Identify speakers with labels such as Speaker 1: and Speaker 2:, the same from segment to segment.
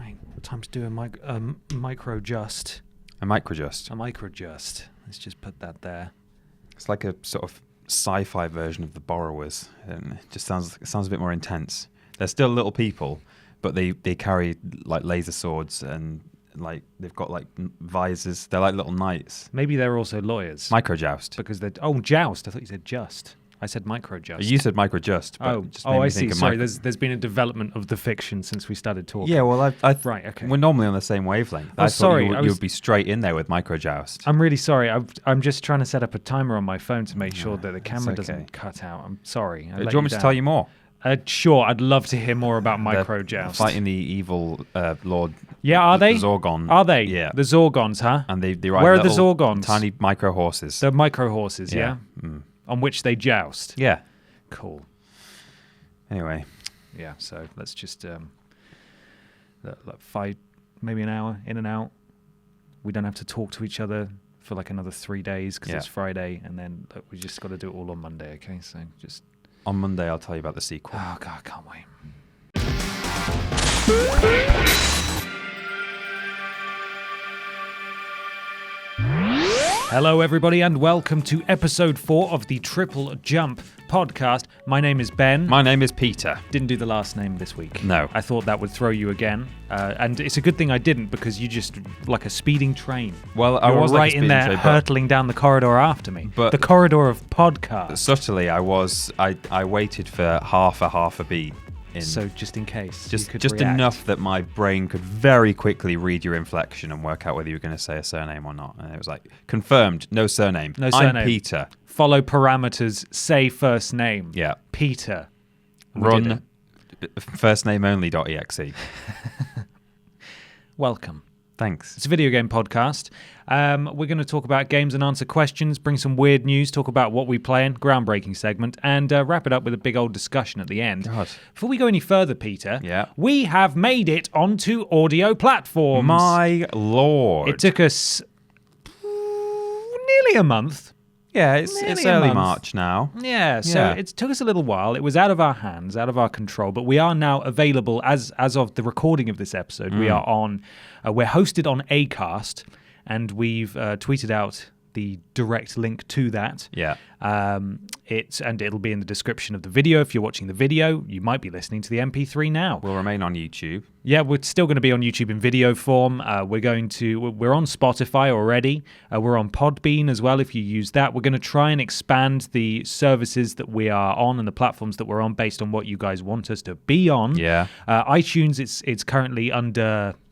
Speaker 1: Right, time to do a micro-just.
Speaker 2: A micro-just.
Speaker 1: A micro-just. Let's just put that there.
Speaker 2: It's like a sort of sci-fi version of The Borrowers. And it just sounds a bit more intense. They're still little people, but they carry like laser swords and like they've got like visors. They're like little knights.
Speaker 1: Maybe they're also lawyers.
Speaker 2: Micro-joust.
Speaker 1: Because they're... Oh, joust. I thought you said just. I said micro-just.
Speaker 2: You said micro-just. But
Speaker 1: I see. Sorry, there's been a development of the fiction since we started talking.
Speaker 2: Yeah, well,
Speaker 1: right, okay.
Speaker 2: We're normally on the same wavelength.
Speaker 1: I thought
Speaker 2: you would be straight in there with micro-joust.
Speaker 1: I'm really sorry. I'm just trying to set up a timer on my phone to make sure that the camera doesn't cut out. I'm sorry.
Speaker 2: Do you want me to tell you more?
Speaker 1: Sure, I'd love to hear more about micro-joust.
Speaker 2: Fighting the evil Lord.
Speaker 1: Yeah, are they?
Speaker 2: Zorgon.
Speaker 1: Are they?
Speaker 2: Yeah.
Speaker 1: The Zorgons, huh?
Speaker 2: And they ride
Speaker 1: Where are the Zorgons?
Speaker 2: Tiny micro horses.
Speaker 1: The micro horses, yeah?
Speaker 2: Mm.
Speaker 1: On which they joust.
Speaker 2: Yeah.
Speaker 1: Cool.
Speaker 2: Anyway.
Speaker 1: Yeah, so let's just fight maybe an hour in and out. We don't have to talk to each other for like another 3 days because it's Friday, and then we just got to do it all on Monday, okay? So just...
Speaker 2: On Monday, I'll tell you about the sequel.
Speaker 1: Oh, God, I can't wait. Hello, everybody, and welcome to episode 4 of the TripleJump podcast. My name is Ben.
Speaker 2: My name is Peter.
Speaker 1: Didn't do the last name this week.
Speaker 2: No.
Speaker 1: I thought that would throw you again. And it's a good thing I didn't, because you just, like a speeding train.
Speaker 2: Well, I was
Speaker 1: right in there hurtling down the corridor after me.
Speaker 2: But
Speaker 1: the corridor of podcasts.
Speaker 2: Subtly, I waited for half a beat.
Speaker 1: So just in case.
Speaker 2: Just enough that my brain could very quickly read your inflection and work out whether you were going to say a surname or not. And it was like, confirmed, no surname.
Speaker 1: No surname.
Speaker 2: I'm Peter.
Speaker 1: Follow parameters, say first name.
Speaker 2: Yeah.
Speaker 1: Peter.
Speaker 2: Run firstnameonly.exe.
Speaker 1: Welcome.
Speaker 2: Thanks.
Speaker 1: It's a video game podcast. We're going to talk about games and answer questions, bring some weird news, talk about what we play in, groundbreaking segment, and wrap it up with a big old discussion at the end.
Speaker 2: God.
Speaker 1: Before we go any further, Peter, we have made it onto audio platforms.
Speaker 2: My lord.
Speaker 1: It took us nearly a month.
Speaker 2: Yeah, it's early March now.
Speaker 1: Yeah, so it took us a little while. It was out of our hands, out of our control, but we are now available as of the recording of this episode. We are on, we're hosted on Acast, and we've tweeted out the direct link to that.
Speaker 2: Yeah.
Speaker 1: It'll be in the description of the video. If you're watching the video, you might be listening to the MP3 now.
Speaker 2: We'll remain on YouTube.
Speaker 1: Yeah, we're still going to be on YouTube in video form. We're on Spotify already. We're on Podbean as well if you use that. We're going to try and expand the services that we are on and the platforms that we're on based on what you guys want us to be on.
Speaker 2: Yeah.
Speaker 1: iTunes, it's currently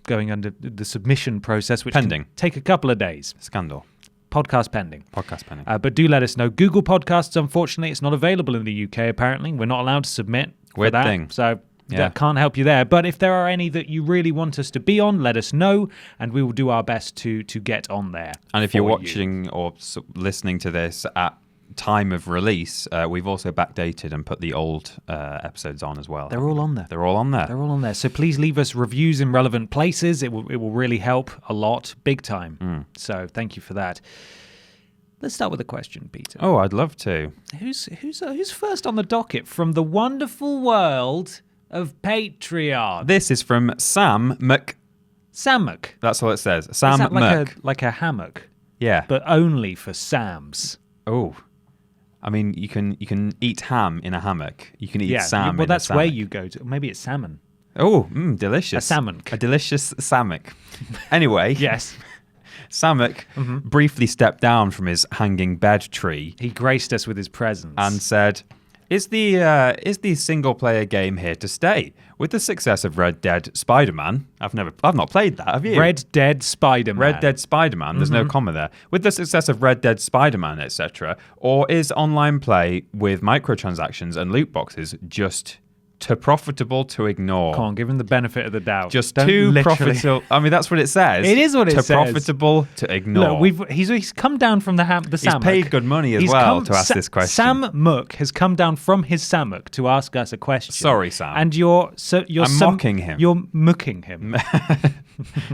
Speaker 1: going under the submission process, which
Speaker 2: pending.
Speaker 1: Can take a couple of days.
Speaker 2: Scandal.
Speaker 1: Podcast pending.
Speaker 2: But
Speaker 1: do let us know. Google Podcasts, unfortunately, it's not available in the UK, apparently. We're not allowed to submit for that.
Speaker 2: Thing.
Speaker 1: So that can't help you there. But if there are any that you really want us to be on, let us know, and we will do our best to get on there.
Speaker 2: And if you're watching or listening to this at time of release, we've also backdated and put the old episodes on as well.
Speaker 1: They're all on there.
Speaker 2: They're all on there.
Speaker 1: So please leave us reviews in relevant places. It will really help a lot, big time. So thank you for that. Let's start with a question, Peter.
Speaker 2: Oh, I'd love to.
Speaker 1: Who's first on the docket from the wonderful world of Patreon?
Speaker 2: This is from Sam Mc.
Speaker 1: Sammock.
Speaker 2: That's all it says. Sam
Speaker 1: Mc. Like a hammock.
Speaker 2: Yeah.
Speaker 1: But only for Sams.
Speaker 2: Oh. I mean, you can eat ham in a hammock. You can eat salmon.
Speaker 1: Well, that's where you go to. Maybe it's salmon.
Speaker 2: Oh, delicious.
Speaker 1: A salmon.
Speaker 2: A delicious sammock. Anyway.
Speaker 1: Yes.
Speaker 2: Sammock briefly stepped down from his hanging bed tree.
Speaker 1: He graced us with his presence
Speaker 2: and said, "Is the single player game here to stay? With the success of Red Dead Spider-Man, I've not played that. Have you?
Speaker 1: Red Dead Spider-Man.
Speaker 2: Red Dead Spider-Man. There's no comma there. With the success of Red Dead Spider-Man, etc., or is online play with microtransactions and loot boxes just too profitable to ignore?"
Speaker 1: Come on, give him the benefit of the doubt.
Speaker 2: Just too profitable. I mean, that's what it says.
Speaker 1: It is what it says.
Speaker 2: Too profitable to ignore.
Speaker 1: Look, he's come down from the Sammock.
Speaker 2: He's paid good money as well to ask this question.
Speaker 1: Sam Mook has come down from his Sammock to ask us a question.
Speaker 2: Sorry, Sam.
Speaker 1: And I'm
Speaker 2: mocking him.
Speaker 1: You're mooking him.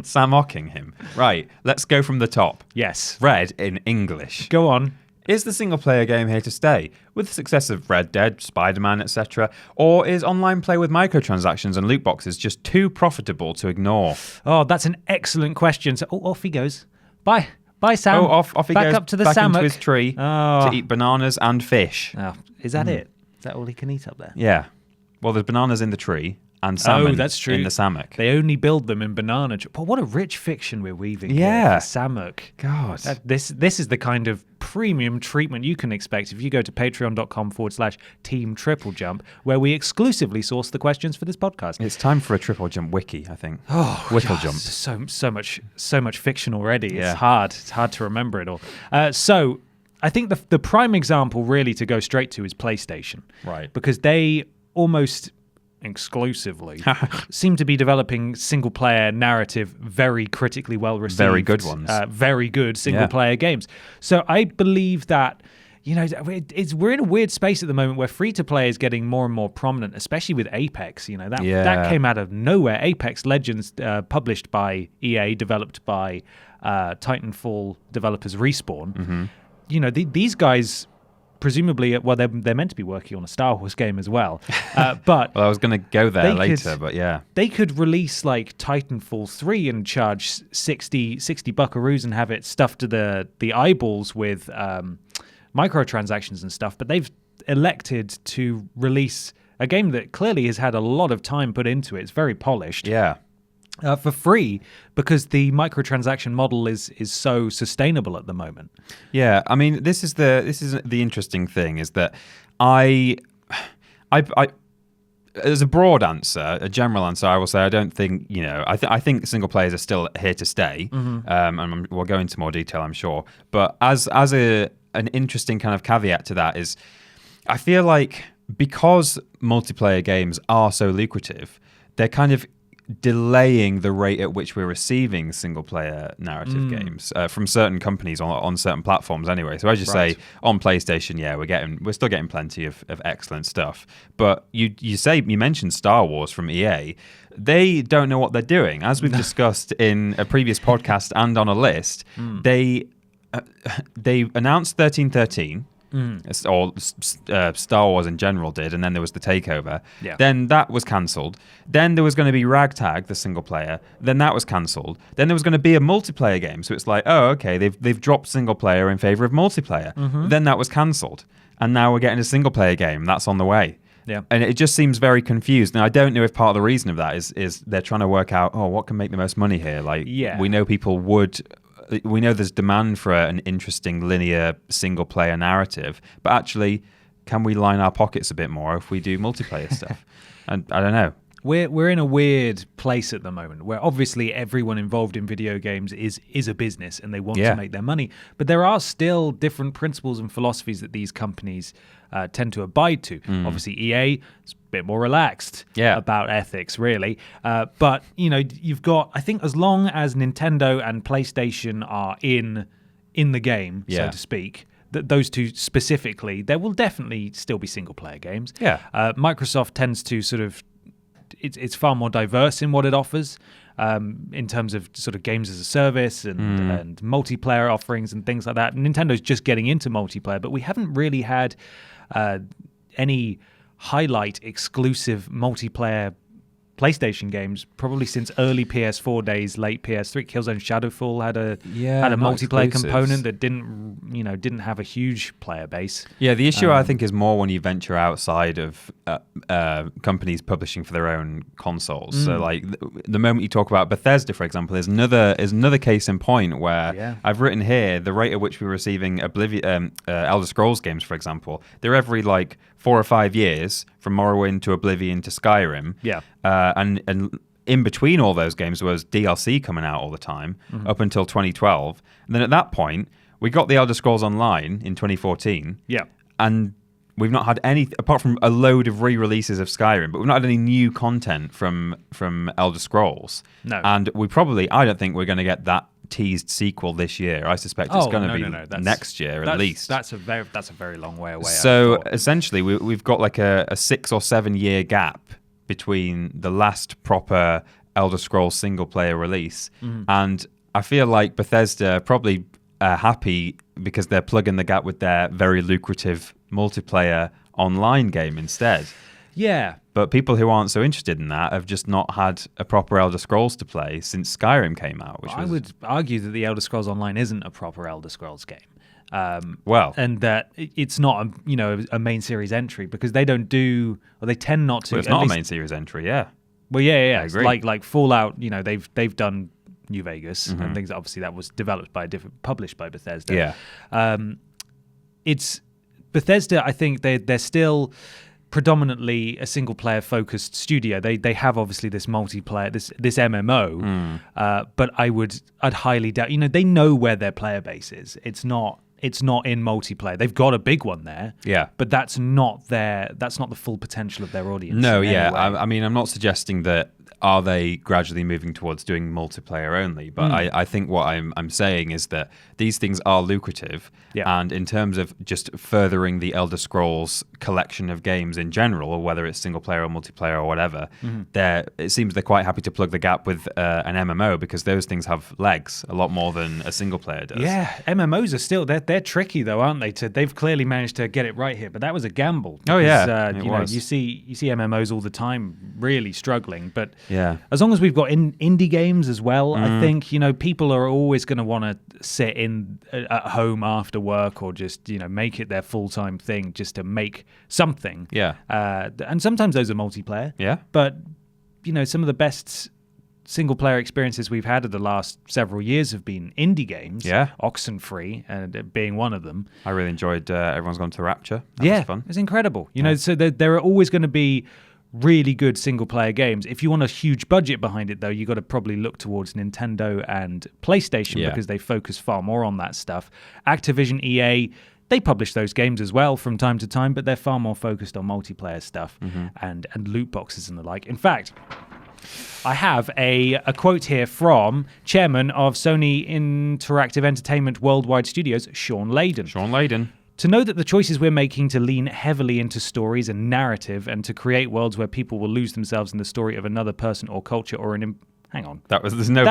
Speaker 2: Sam mocking him. Right, let's go from the top.
Speaker 1: Yes.
Speaker 2: Red in English.
Speaker 1: Go on.
Speaker 2: Is the single-player game here to stay, with the success of Red Dead, Spider-Man, etc., or is online play with microtransactions and loot boxes just too profitable to ignore?
Speaker 1: Oh, that's an excellent question. So, off he goes. Bye, Sam.
Speaker 2: Oh, off he
Speaker 1: back
Speaker 2: goes.
Speaker 1: Up to the
Speaker 2: back
Speaker 1: Sammock.
Speaker 2: into his tree to eat bananas and fish.
Speaker 1: Oh, is that it? Is that all he can eat up there?
Speaker 2: Yeah. Well, there's bananas in the tree and salmon
Speaker 1: that's true.
Speaker 2: in the Sammock.
Speaker 1: They only build them in banana. But what a rich fiction we're weaving here for Sammock.
Speaker 2: God.
Speaker 1: This is the kind of premium treatment you can expect if you go to patreon.com/Team TripleJump, where we exclusively source the questions for this podcast.
Speaker 2: It's time for a TripleJump wiki, I think.
Speaker 1: Oh,
Speaker 2: WickleJump.
Speaker 1: So much fiction already.
Speaker 2: Yeah.
Speaker 1: It's hard to remember it all. So I think the prime example really to go straight to is PlayStation.
Speaker 2: Right.
Speaker 1: Because they almost exclusively seem to be developing single-player narrative, very critically well received.
Speaker 2: Very good ones.
Speaker 1: Very good single-player games. So I believe that, we're in a weird space at the moment where free-to-play is getting more and more prominent, especially with Apex. That came out of nowhere. Apex Legends, published by EA, developed by Titanfall developers Respawn.
Speaker 2: Mm-hmm.
Speaker 1: These guys... Presumably, they're meant to be working on a Star Wars game as well. But
Speaker 2: well, I was going to go there later, but yeah.
Speaker 1: They could release like Titanfall 3 and charge 60 buckaroos and have it stuffed to the eyeballs with microtransactions and stuff. But they've elected to release a game that clearly has had a lot of time put into it. It's very polished.
Speaker 2: Yeah.
Speaker 1: For free, because the microtransaction model is so sustainable at the moment.
Speaker 2: Yeah, I mean, this is the interesting thing is that I as a broad answer, a general answer, I will say I don't think I think single players are still here to stay, and we'll go into more detail, I'm sure. But as an interesting kind of caveat to that is, I feel like because multiplayer games are so lucrative, they're kind of delaying the rate at which we're receiving single-player narrative games from certain companies on certain platforms anyway. So as you say, on PlayStation, we're still getting plenty of excellent stuff. But you mentioned Star Wars from EA. They don't know what they're doing. As we've discussed in a previous podcast and on a list, they announced 1313. Or Star Wars in general did, and then there was the takeover.
Speaker 1: Yeah.
Speaker 2: Then that was cancelled. Then there was going to be Ragtag, the single player. Then that was cancelled. Then there was going to be a multiplayer game. So it's like, oh, okay, they've dropped single player in favor of multiplayer. Then that was cancelled, and now we're getting a single player game that's on the way.
Speaker 1: Yeah.
Speaker 2: And it just seems very confused. Now, I don't know if part of the reason of that is they're trying to work out, what can make the most money here. We know we know there's demand for an interesting linear single-player narrative, but actually, can we line our pockets a bit more if we do multiplayer stuff? And I don't know.
Speaker 1: We're in a weird place at the moment where obviously everyone involved in video games is a business and they want to make their money, but there are still different principles and philosophies that these companies tend to abide to. Obviously, EA is a bit more relaxed about ethics, really. But you've got, I think, as long as Nintendo and PlayStation are in the game, so to speak. Those two specifically, there will definitely still be single player games. Microsoft tends to sort of it's far more diverse in what it offers in terms of sort of games as a service and multiplayer offerings and things like that. Nintendo's just getting into multiplayer, but we haven't really had any highlight exclusive multiplayer PlayStation games probably since early PS4 days, late PS3. Killzone Shadowfall had a multiplayer component that didn't have a huge player base. Yeah,
Speaker 2: the issue I think is more when you venture outside of companies publishing for their own consoles. So like the moment you talk about Bethesda, for example, is another case in point where I've written here the rate at which we're receiving Elder Scrolls games, for example. They're every 4 or 5 years, from Morrowind to Oblivion to Skyrim. And in between all those games was DLC coming out all the time up until 2012. And then at that point, we got the Elder Scrolls Online in 2014. And we've not had any, apart from a load of re-releases of Skyrim, but we've not had any new content from Elder Scrolls.
Speaker 1: No.
Speaker 2: And I don't think we're going to get that teased sequel this year. I suspect it's going to be next year at least.
Speaker 1: That's a very long way away.
Speaker 2: So essentially, we've got a 6 or 7 year gap between the last proper Elder Scrolls single player release, and I feel like Bethesda probably happy because they're plugging the gap with their very lucrative multiplayer online game instead.
Speaker 1: Yeah.
Speaker 2: But people who aren't so interested in that have just not had a proper Elder Scrolls to play since Skyrim came out.
Speaker 1: I would argue that the Elder Scrolls Online isn't a proper Elder Scrolls game. And that it's not a main series entry because they don't do, or they tend not to.
Speaker 2: Well, it's not a main series entry, yeah.
Speaker 1: Well, yeah.
Speaker 2: I agree.
Speaker 1: Like Fallout, they've done New Vegas and things. Obviously, that was developed by published by Bethesda.
Speaker 2: Yeah.
Speaker 1: It's Bethesda. I think they're still predominantly a single player focused studio. They have obviously this multiplayer, this MMO, but I'd highly doubt. They know where their player base is. It's not in multiplayer. They've got a big one there.
Speaker 2: Yeah.
Speaker 1: But that's not the full potential of their audience.
Speaker 2: No, yeah. I mean, I'm not suggesting that are they gradually moving towards doing multiplayer only, but I think what I'm saying is that these things are lucrative, and in terms of just furthering the Elder Scrolls collection of games in general, or whether it's single player or multiplayer or whatever, it seems they're quite happy to plug the gap with an MMO because those things have legs a lot more than a single player does.
Speaker 1: Yeah, MMOs are still they're tricky though, aren't they? They've clearly managed to get it right here, but that was a gamble.
Speaker 2: Because,
Speaker 1: you see MMOs all the time really struggling, but
Speaker 2: yeah,
Speaker 1: as long as we've got indie games as well, I think people are always going to want to sit at home after work or just make it their full-time thing just to make something.
Speaker 2: Yeah,
Speaker 1: and sometimes those are multiplayer.
Speaker 2: Yeah,
Speaker 1: but some of the best single-player experiences we've had of the last several years have been indie games.
Speaker 2: Yeah,
Speaker 1: Oxenfree being one of them.
Speaker 2: I really enjoyed Everyone's Gone to Rapture. That was fun.
Speaker 1: It's incredible. So there are always going to be really good single-player games. If you want a huge budget behind it, though, you got to probably look towards Nintendo and PlayStation because they focus far more on that stuff. Activision, EA, they publish those games as well from time to time, but they're far more focused on multiplayer stuff and loot boxes and the like. In fact, I have a quote here from chairman of Sony Interactive Entertainment Worldwide Studios, Sean Layden. To know that the choices we're making to lean heavily into stories and narrative and to create worlds where people will lose themselves in the story of another person or culture or hang on.
Speaker 2: There's
Speaker 1: no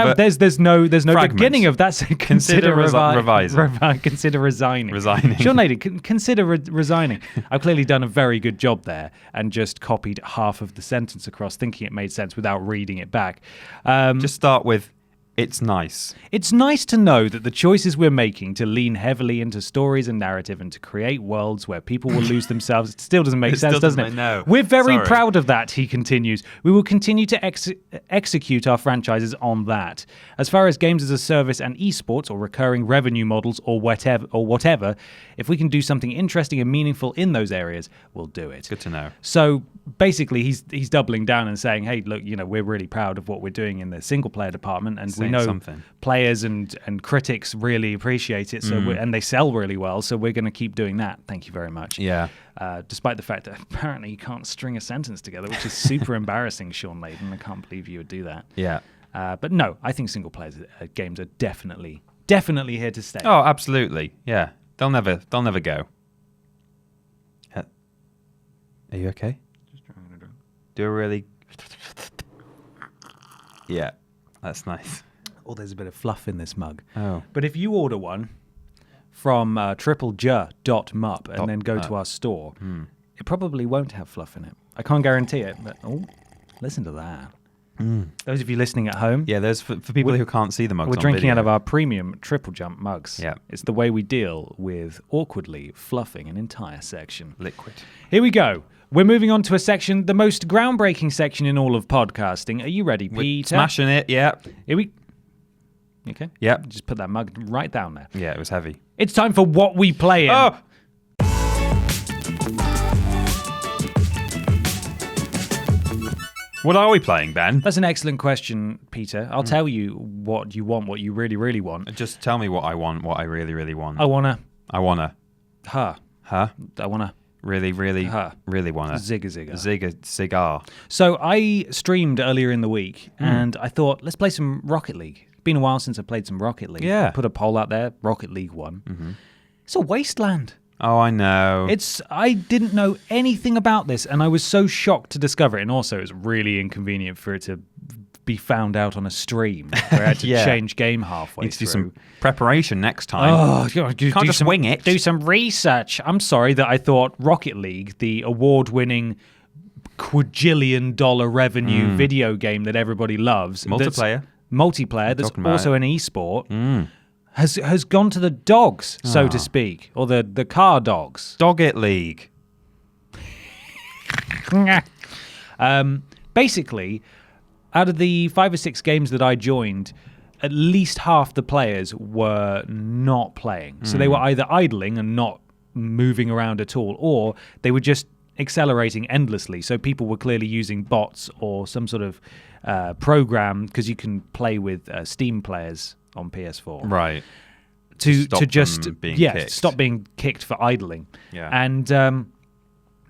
Speaker 1: beginning of that. So
Speaker 2: consider revising.
Speaker 1: Consider resigning. Sean Lady, consider resigning. I've clearly done a very good job there and just copied half of the sentence across, thinking it made sense without reading it back.
Speaker 2: Just start with, it's nice.
Speaker 1: It's nice to know that the choices we're making to lean heavily into stories and narrative and to create worlds where people will lose themselves, it still doesn't make sense, doesn't it?
Speaker 2: No.
Speaker 1: We're very proud of that, he continues. We will continue to execute our franchises on that. As far as games as a service and esports or recurring revenue models or whatever, if we can do something interesting and meaningful in those areas, we'll do it.
Speaker 2: Good to know.
Speaker 1: So basically, he's doubling down and saying, hey, look, we're really proud of what we're doing in the single-player department, and we know players and critics really appreciate it, and they sell really well, so we're going to keep doing that. Thank you very much.
Speaker 2: Yeah.
Speaker 1: Despite the fact that apparently you can't string a sentence together, which is super embarrassing, Sean Layden. I can't believe you would do that.
Speaker 2: Yeah.
Speaker 1: But no, I think single-player games are definitely here to stay.
Speaker 2: Oh, absolutely. Yeah. They'll never go. Are you okay?
Speaker 1: Just trying to
Speaker 2: do a really... Yeah, that's nice.
Speaker 1: Oh, there's a bit of fluff in this mug.
Speaker 2: Oh.
Speaker 1: But if you order one from TripleJump and then go to our store, it probably won't have fluff in it. I can't guarantee it, but listen to that. Those of you listening at home.
Speaker 2: Yeah, there's for people who can't see the mugs.
Speaker 1: We're drinking out of our premium TripleJump mugs.
Speaker 2: Yeah.
Speaker 1: It's the way we deal with awkwardly fluffing an entire section.
Speaker 2: Liquid.
Speaker 1: Here we go. We're moving on to a section, the most groundbreaking section in all of podcasting. Are you ready, Peter?
Speaker 2: Smashing it, yeah.
Speaker 1: Here we... Okay?
Speaker 2: Yep.
Speaker 1: Just put that mug right down there.
Speaker 2: Yeah, it was heavy.
Speaker 1: It's time for What We Play In.
Speaker 2: Oh! What are we playing, Ben?
Speaker 1: That's an excellent question, Peter. I'll tell you what you want, what you really, really want.
Speaker 2: Just tell me what I want, what I really, really want.
Speaker 1: I wanna...
Speaker 2: Huh?
Speaker 1: I wanna...
Speaker 2: Really wanna...
Speaker 1: Cigar. So I streamed earlier in the week, and I thought, let's play some Rocket League. It's been a while since I played some Rocket League.
Speaker 2: Yeah.
Speaker 1: I put a poll out there, Rocket League won. It's a wasteland.
Speaker 2: Oh, I know.
Speaker 1: I didn't know anything about this, and I was so shocked to discover it. And also, it's really inconvenient for it to be found out on a stream where I had to change game halfway
Speaker 2: Need to
Speaker 1: through.
Speaker 2: do some preparation next time.
Speaker 1: Oh,
Speaker 2: you can't just wing it.
Speaker 1: Do some research. I'm sorry that I thought Rocket League, the award-winning quadrillion-dollar revenue video game that everybody loves,
Speaker 2: Multiplayer
Speaker 1: that's also an esport, has gone to the dogs, so to speak, or the car dogs.
Speaker 2: Dog It League.
Speaker 1: Basically, out of the 5 or 6 games that I joined, at least half the players were not playing. So they were either idling and not moving around at all, or they were just accelerating endlessly. So people were clearly using bots or some sort of program, because you can play with Steam players on PS4.
Speaker 2: Right.
Speaker 1: To
Speaker 2: Stop
Speaker 1: just
Speaker 2: them being kicked.
Speaker 1: stop being kicked for idling.
Speaker 2: Yeah.
Speaker 1: And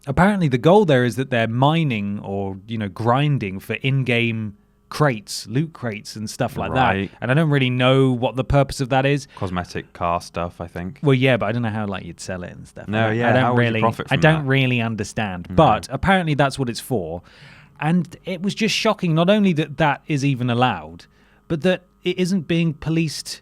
Speaker 1: apparently the goal there is that they're mining or grinding for in-game crates, loot crates and stuff like that. And I don't really know what the purpose of that is.
Speaker 2: Cosmetic car stuff, I think.
Speaker 1: Well, yeah, but I don't know how you'd sell it and stuff.
Speaker 2: No, yeah,
Speaker 1: I don't
Speaker 2: how would you
Speaker 1: really,
Speaker 2: profit from
Speaker 1: I don't
Speaker 2: that?
Speaker 1: really understand. But apparently that's what it's for. And it was just shocking, not only that is even allowed, but that it isn't being policed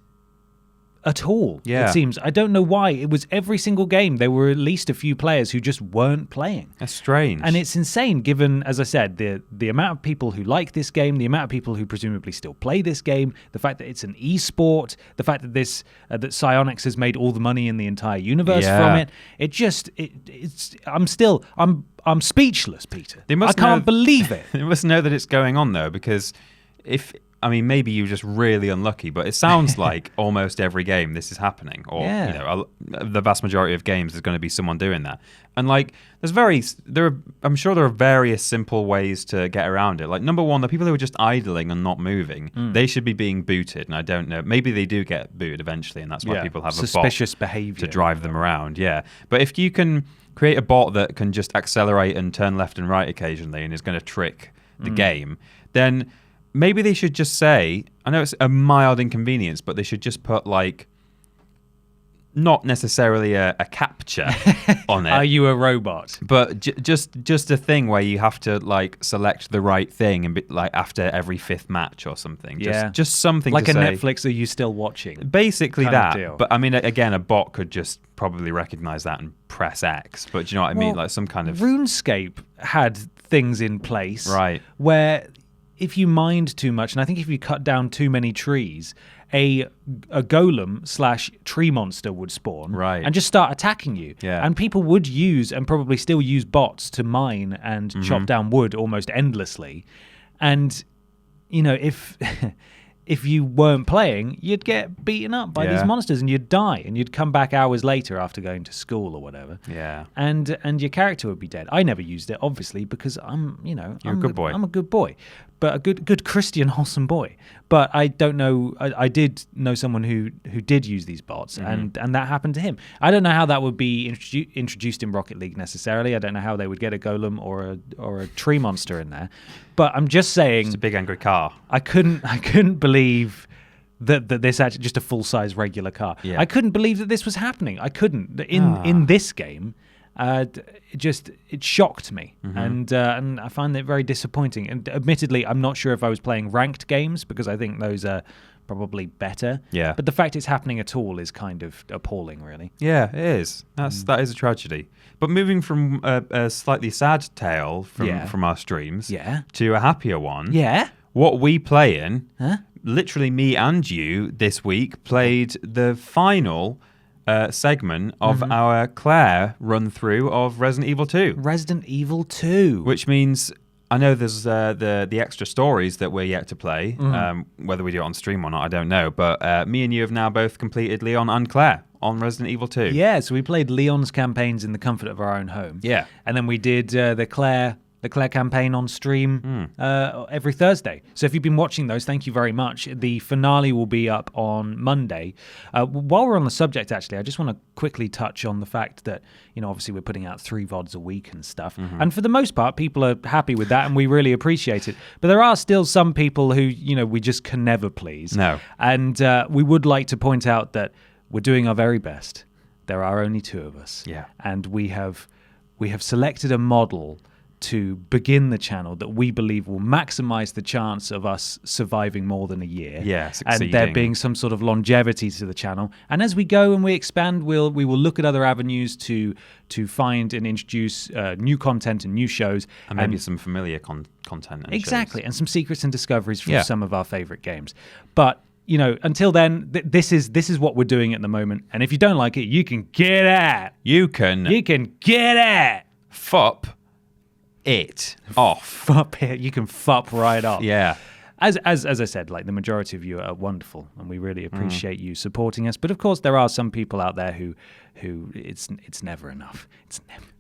Speaker 1: at all.
Speaker 2: Yeah.
Speaker 1: It seems. I don't know why. It was every single game. There were at least a few players who just weren't playing.
Speaker 2: That's strange.
Speaker 1: And it's insane, given, as I said, the amount of people who like this game, the amount of people who presumably still play this game, the fact that it's an esport, the fact that that Psyonix has made all the money in the entire universe from it. I'm speechless, Peter. I can't believe it.
Speaker 2: They must know that it's going on, though, because maybe you're just really unlucky, but it sounds like almost every game this is happening, or the vast majority of games there's going to be someone doing that. And I'm sure there are various simple ways to get around it. Like, number one, the people who are just idling and not moving, they should be being booted. And I don't know, maybe they do get booted eventually, and that's why people have
Speaker 1: suspicious
Speaker 2: a bot
Speaker 1: behavior
Speaker 2: to drive them around. Yeah, but if you can create a bot that can just accelerate and turn left and right occasionally and is going to trick the game, then maybe they should just say, I know it's a mild inconvenience, but they should just put, like, not necessarily a captcha on it.
Speaker 1: Are you a robot?
Speaker 2: But just a thing where you have to, like, select the right thing and be, like, after every 5th match or something. Just something
Speaker 1: like
Speaker 2: to say.
Speaker 1: Like a Netflix, are you still watching?
Speaker 2: Basically that.
Speaker 1: Deal.
Speaker 2: But I mean, again, a bot could just probably recognize that and press X. But do you know what I mean? Like some kind of...
Speaker 1: RuneScape had things in place where if you mined too much, and I think if you cut down too many trees, a golem / tree monster would spawn and just start attacking you.
Speaker 2: Yeah.
Speaker 1: And people would use, and probably still use, bots to mine and chop down wood almost endlessly. And, if you weren't playing, you'd get beaten up by these monsters and you'd die, and you'd come back hours later after going to school or whatever.
Speaker 2: Yeah.
Speaker 1: And your character would be dead. I never used it, obviously, because I'm a good boy. I'm a good boy, but a good Christian, wholesome boy. But I don't know. I did know someone who did use these bots, and that happened to him. I don't know how that would be introduced in Rocket League necessarily. I don't know how they would get a golem or a tree monster in there. But I'm just saying,
Speaker 2: it's a big angry car.
Speaker 1: I couldn't believe that this actually just a full-size regular car.
Speaker 2: Yeah.
Speaker 1: I couldn't believe that this was happening. I couldn't in this game. It shocked me, and I find it very disappointing. And admittedly, I'm not sure if I was playing ranked games, because I think those are probably better.
Speaker 2: Yeah.
Speaker 1: But the fact it's happening at all is kind of appalling, really.
Speaker 2: Yeah, it is. That is a tragedy. But moving from a slightly sad tale from our streams to a happier one.
Speaker 1: Yeah.
Speaker 2: What we play in, literally me and you this week, played the final segment of our Claire run-through of Resident Evil 2.
Speaker 1: Resident Evil 2.
Speaker 2: Which means, I know there's the extra stories that we're yet to play. Whether we do it on stream or not, I don't know. But me and you have now both completed Leon and Claire on Resident Evil 2.
Speaker 1: Yeah, so we played Leon's campaigns in the comfort of our own home.
Speaker 2: Yeah.
Speaker 1: And then we did the Claire campaign on stream every Thursday. So if you've been watching those, thank you very much. The finale will be up on Monday. While we're on the subject, actually, I just want to quickly touch on the fact that, obviously we're putting out 3 VODs a week and stuff. And for the most part, people are happy with that, and we really appreciate it. But there are still some people who, we just can never please.
Speaker 2: No.
Speaker 1: And we would like to point out that we're doing our very best. There are only 2 of us.
Speaker 2: Yeah.
Speaker 1: And we have selected a model to begin the channel that we believe will maximize the chance of us surviving more than a year.
Speaker 2: Yeah,
Speaker 1: and there being some sort of longevity to the channel. And as we go and we expand, we will look at other avenues to find and introduce new content and new shows.
Speaker 2: And maybe some familiar content. And
Speaker 1: exactly,
Speaker 2: shows.
Speaker 1: and some secrets and discoveries from some of our favorite games. But until then, this is what we're doing at the moment. And if you don't like it, you can get at.
Speaker 2: You can
Speaker 1: get at.
Speaker 2: Fup it off.
Speaker 1: Fup it. You can fup right off.
Speaker 2: Yeah.
Speaker 1: As I said, like the majority of you are wonderful, and we really appreciate you supporting us. But of course, there are some people out there who it's never enough.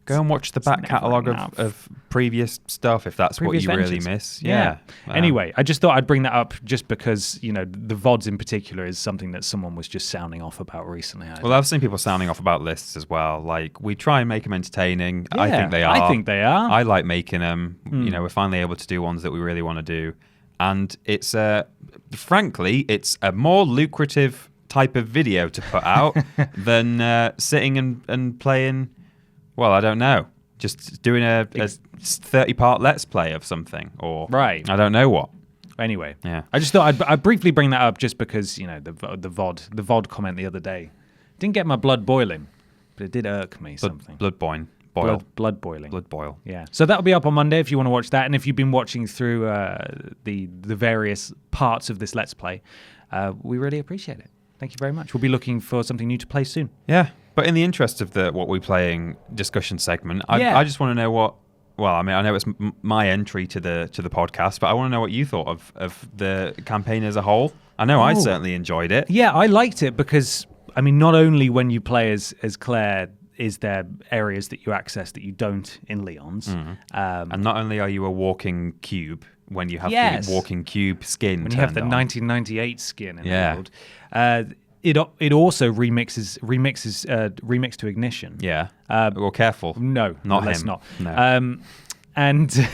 Speaker 2: Go and watch the back catalogue of previous stuff if that's
Speaker 1: previous
Speaker 2: what you
Speaker 1: ventures.
Speaker 2: really miss.
Speaker 1: Yeah. Anyway, I just thought I'd bring that up just because, the VODs in particular is something that someone was just sounding off about recently.
Speaker 2: Well, I've seen people sounding off about lists as well. Like, we try and make them entertaining.
Speaker 1: Yeah,
Speaker 2: I think they are.
Speaker 1: I
Speaker 2: like making them. We're finally able to do ones that we really want to do. And it's, frankly, it's a more lucrative type of video to put out than sitting and playing... Well, I don't know. Just doing a 30-part Let's Play of something, or
Speaker 1: right.
Speaker 2: I don't know what.
Speaker 1: Anyway,
Speaker 2: yeah.
Speaker 1: I just thought I'd briefly bring that up just because the VOD comment the other day didn't get my blood boiling, but it did irk me something.
Speaker 2: Blood boiling.
Speaker 1: Blood boiling.
Speaker 2: Blood boil.
Speaker 1: Yeah. So that'll be up on Monday if you want to watch that, and if you've been watching through the various parts of this Let's Play, we really appreciate it. Thank you very much. We'll be looking for something new to play soon.
Speaker 2: Yeah. But in the interest of the what we're playing discussion segment, I just want to know what. Well, I mean, I know it's my entry to the podcast, but I want to know what you thought of the campaign as a whole. I know I certainly enjoyed it.
Speaker 1: Yeah, I liked it because not only when you play as Claire is there areas that you access that you don't in Leon's,
Speaker 2: and not only are you a walking cube when you have the walking cube skin,
Speaker 1: when you have the 1998 skin enabled. It also remix to Ignition.
Speaker 2: Yeah. Well, careful.
Speaker 1: No,
Speaker 2: not
Speaker 1: let's
Speaker 2: him.
Speaker 1: not.
Speaker 2: No.
Speaker 1: And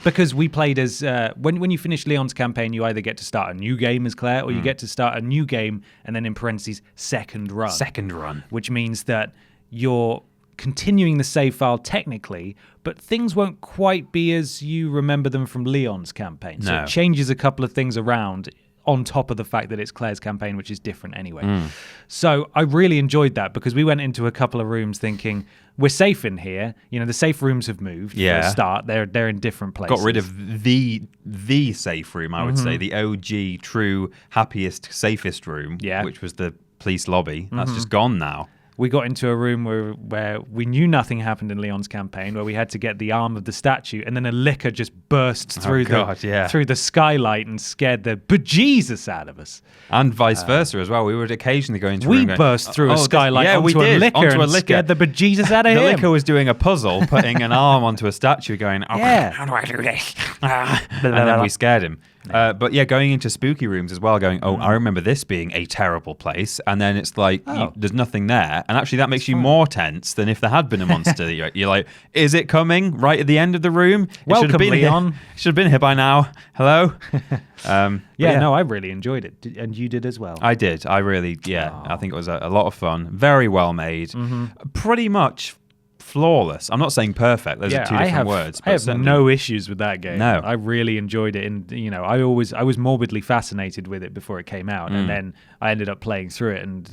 Speaker 1: because we played as when you finish Leon's campaign, you either get to start a new game as Claire, or you get to start a new game and then in parentheses second run, which means that you're continuing the save file technically, but things won't quite be as you remember them from Leon's campaign. So it changes a couple of things around on top of the fact that it's Claire's campaign, which is different anyway. So I really enjoyed that because we went into a couple of rooms thinking, we're safe in here. The safe rooms have moved for a start. They're in different places.
Speaker 2: Got rid of the safe room, I would say, the OG, true, happiest, safest room, which was the police lobby. That's just gone now.
Speaker 1: We got into a room where we knew nothing happened in Leon's campaign, where we had to get the arm of the statue, and then a licker just burst through the skylight and scared the bejesus out of us.
Speaker 2: And vice versa as well. We would occasionally go into a room
Speaker 1: burst through a skylight onto a licker and scared the bejesus out of him.
Speaker 2: The licker was doing a puzzle, putting an arm onto a statue, going, how do I do this? And then we scared him. But yeah, going into spooky rooms as well, going, I remember this being a terrible place, and then it's like there's nothing there, and actually that makes you more tense than if there had been a monster. You're like, is it coming right at the end of the room?
Speaker 1: Welcome, Leon.
Speaker 2: Should have been here by now. Hello.
Speaker 1: No, I really enjoyed it, and you did as well.
Speaker 2: I did. I really, I think it was a lot of fun. Very well made. Pretty much flawless. I'm not saying perfect. Those are two different words.
Speaker 1: I have no issues with that game.
Speaker 2: No.
Speaker 1: I really enjoyed it, and I was morbidly fascinated with it before it came out, and then I ended up playing through it, and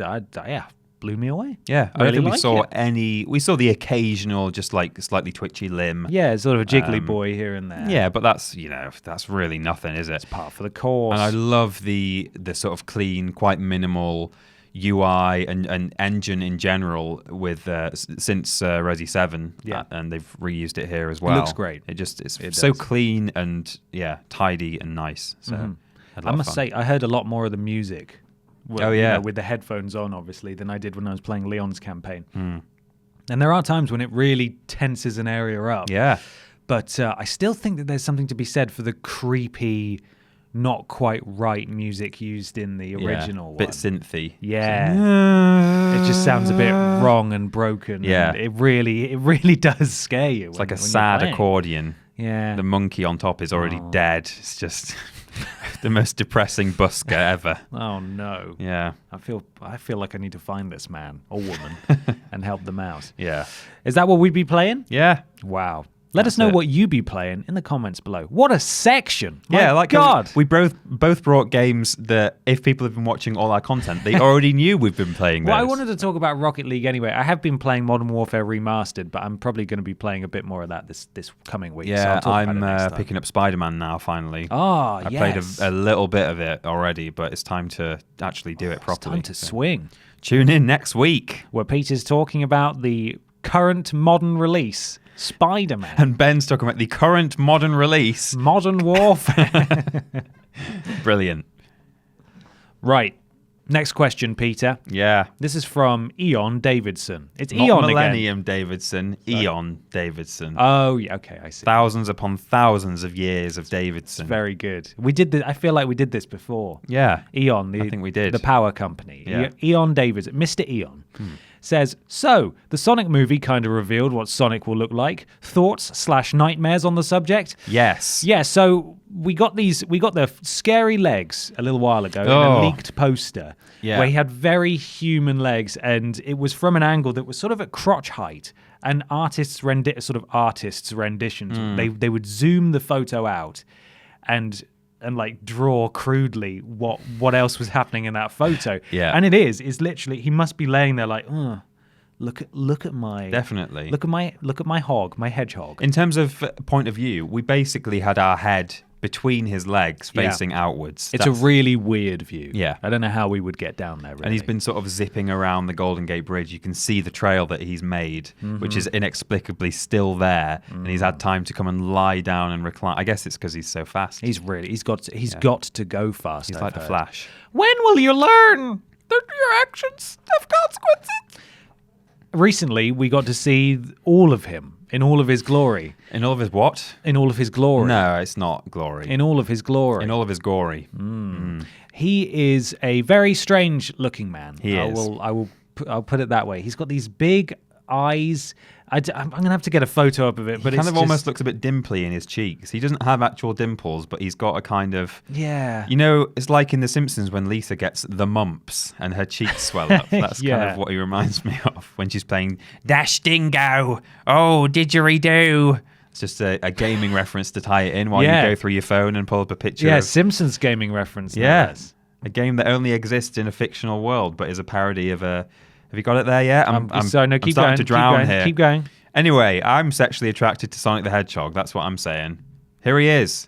Speaker 1: blew me away.
Speaker 2: Yeah, I don't think we saw any. We saw the occasional, just like slightly twitchy limb.
Speaker 1: Yeah, sort of a jiggly boy here and there.
Speaker 2: Yeah, but that's that's really nothing, is it?
Speaker 1: It's part of the course.
Speaker 2: And I love the sort of clean, quite minimal UI and engine in general with since Resi 7, and they've reused it here as well.
Speaker 1: It looks great.
Speaker 2: It's so clean and tidy and nice. So
Speaker 1: I must say, I heard a lot more of the music.
Speaker 2: With
Speaker 1: the headphones on, obviously, than I did when I was playing Leon's campaign. And there are times when it really tenses an area up.
Speaker 2: Yeah,
Speaker 1: but I still think that there's something to be said for the creepy, not quite right music used in the original one.
Speaker 2: Bit synthy.
Speaker 1: Yeah. It just sounds a bit wrong and broken.
Speaker 2: Yeah.
Speaker 1: And it really does scare you.
Speaker 2: It's like a sad accordion.
Speaker 1: Yeah.
Speaker 2: The monkey on top is already dead. It's just the most depressing busker ever.
Speaker 1: Oh no.
Speaker 2: Yeah.
Speaker 1: I feel like I need to find this man or woman and help them out.
Speaker 2: Yeah.
Speaker 1: Is that what we'd be playing?
Speaker 2: Yeah.
Speaker 1: Wow. Let us know
Speaker 2: it.
Speaker 1: what you be playing in the comments below. What a section!
Speaker 2: Yeah,
Speaker 1: My God.
Speaker 2: we both brought games that if people have been watching all our content, they already knew we've been playing those.
Speaker 1: Well, I wanted to talk about Rocket League anyway. I have been playing Modern Warfare Remastered, but I'm probably going to be playing a bit more of that this coming week.
Speaker 2: Yeah,
Speaker 1: so I'll talk about it
Speaker 2: I'm
Speaker 1: next time.
Speaker 2: picking up Spider-Man now, finally.
Speaker 1: Oh,
Speaker 2: I
Speaker 1: yes.
Speaker 2: played a little bit of it already, but it's time to actually do it properly.
Speaker 1: Time to swing.
Speaker 2: Tune in next week.
Speaker 1: Where Peter's talking about the current modern release, Spider-Man.
Speaker 2: And Ben's talking about the current modern release.
Speaker 1: Modern Warfare.
Speaker 2: Brilliant.
Speaker 1: Right. Next question, Peter.
Speaker 2: Yeah.
Speaker 1: This is from Eon Davidson. It's
Speaker 2: Not
Speaker 1: Eon
Speaker 2: Millennium
Speaker 1: again.
Speaker 2: Davidson, Eon Davidson.
Speaker 1: Oh, yeah. Okay, I see.
Speaker 2: Thousands upon thousands of years of Davidson.
Speaker 1: Very good. We did this. I feel like we did this before.
Speaker 2: Yeah.
Speaker 1: Eon,
Speaker 2: I think we did.
Speaker 1: The power company.
Speaker 2: Yeah.
Speaker 1: Eon Davidson, Mr. Eon, says, so, the Sonic movie kind of revealed what Sonic will look like. Thoughts/nightmares on the subject?
Speaker 2: Yes.
Speaker 1: Yeah, so we got the scary legs a little while ago in a leaked poster
Speaker 2: Yeah.
Speaker 1: where he had very human legs, and it was from an angle that was sort of at crotch height. And artists' renditions, they would zoom the photo out and like draw crudely what else was happening in that photo.
Speaker 2: Yeah.
Speaker 1: And it's literally, he must be laying there like, look at my
Speaker 2: Definitely.
Speaker 1: look at my hog, my hedgehog.
Speaker 2: In terms of point of view, we basically had our head between his legs facing outwards.
Speaker 1: It's a really weird view.
Speaker 2: Yeah.
Speaker 1: I don't know how we would get down there, really.
Speaker 2: And he's been sort of zipping around the Golden Gate Bridge. You can see the trail that he's made, which is inexplicably still there. And he's had time to come and lie down and recline. I guess it's because he's so fast.
Speaker 1: He's got to go fast.
Speaker 2: He's
Speaker 1: I've
Speaker 2: like the
Speaker 1: heard.
Speaker 2: Flash.
Speaker 1: When will you learn that your actions have consequences? Recently, we got to see all of him in all of his glory.
Speaker 2: In all of his what?
Speaker 1: In all of his glory.
Speaker 2: No, it's not glory.
Speaker 1: In all of his glory.
Speaker 2: In all of his gory.
Speaker 1: He is a very strange looking man.
Speaker 2: He is.
Speaker 1: I'll put it that way. He's got these big eyes. I'm going to have to get a photo up of it, but
Speaker 2: He
Speaker 1: it's
Speaker 2: kind of
Speaker 1: just,
Speaker 2: almost looks a bit dimply in his cheeks. He doesn't have actual dimples, but he's got a kind of...
Speaker 1: Yeah.
Speaker 2: You know, it's like in The Simpsons when Lisa gets the mumps and her cheeks swell up. That's kind
Speaker 1: Yeah.
Speaker 2: of what he reminds me of when she's playing Dash Dingo. Oh, didgeridoo. It's just a gaming reference to tie it in while you go through your phone and pull up a picture
Speaker 1: Yeah,
Speaker 2: of...
Speaker 1: Simpsons gaming reference. no
Speaker 2: Yeah.
Speaker 1: less.
Speaker 2: A game that only exists in a fictional world, but is a parody of a... Have you got it there yet?
Speaker 1: Sorry, no,
Speaker 2: I'm
Speaker 1: keep
Speaker 2: starting
Speaker 1: going.
Speaker 2: to drown here.
Speaker 1: Keep going.
Speaker 2: Anyway, I'm sexually attracted to Sonic the Hedgehog. That's what I'm saying. Here he is.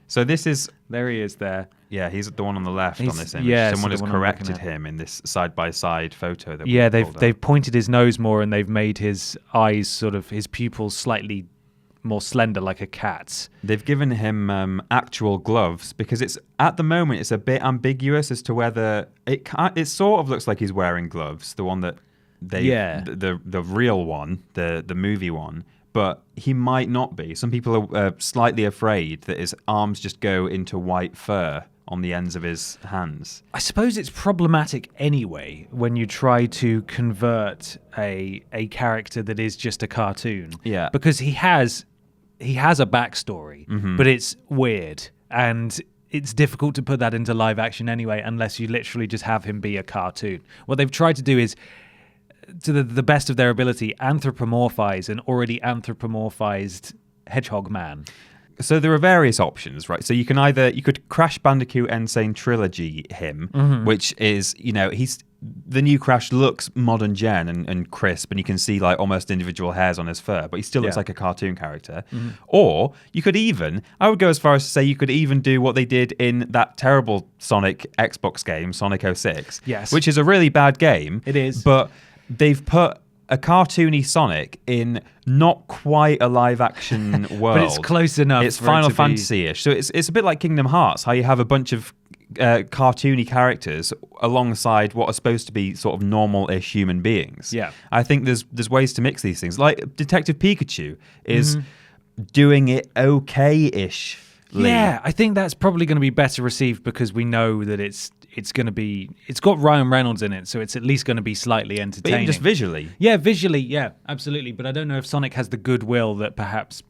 Speaker 2: So this is...
Speaker 1: There he is there.
Speaker 2: Yeah, he's the one on the left
Speaker 1: He's-
Speaker 2: on this image.
Speaker 1: yeah,
Speaker 2: Someone
Speaker 1: so
Speaker 2: has
Speaker 1: the one I'm looking
Speaker 2: corrected
Speaker 1: at.
Speaker 2: him in this side-by-side photo. That
Speaker 1: Yeah,
Speaker 2: we pulled up.
Speaker 1: they've pointed his nose more, and they've made his eyes his pupils slightly more slender, like a cat's.
Speaker 2: They've given him actual gloves because it's at the moment it's a bit ambiguous as to whether it sort of looks like he's wearing gloves. The one that the real one, the movie one. But he might not be. Some people are slightly afraid that his arms just go into white fur on the ends of his hands.
Speaker 1: I suppose it's problematic anyway when you try to convert a character that is just a cartoon.
Speaker 2: Yeah.
Speaker 1: Because he has a backstory, but it's weird, and it's difficult to put that into live action anyway unless you literally just have him be a cartoon. What they've tried to do is, to the best of their ability, anthropomorphize an already anthropomorphized hedgehog man.
Speaker 2: So there are various options, right? So you could Crash Bandicoot Insane Trilogy him, which is, the new Crash looks modern gen and crisp, and you can see like almost individual hairs on his fur, but he still looks like a cartoon character. Or you could I would go as far as to say you could even do what they did in that terrible Sonic Xbox game, Sonic 06,
Speaker 1: Yes.
Speaker 2: which is a really bad game.
Speaker 1: It is.
Speaker 2: But they've put a cartoony Sonic in not quite a live action world.
Speaker 1: But it's close enough.
Speaker 2: It's
Speaker 1: for
Speaker 2: Final
Speaker 1: it to be-
Speaker 2: Fantasy-ish. So it's a bit like Kingdom Hearts, how you have a bunch of cartoony characters alongside what are supposed to be sort of normal-ish human beings.
Speaker 1: Yeah.
Speaker 2: I think there's ways to mix these things. Like Detective Pikachu is doing it okay-ish.
Speaker 1: Yeah, I think that's probably going to be better received because we know that it's got Ryan Reynolds in it, so it's at least going to be slightly
Speaker 2: But
Speaker 1: entertaining.
Speaker 2: even just visually.
Speaker 1: Yeah, visually, yeah, absolutely. But I don't know if Sonic has the goodwill that perhaps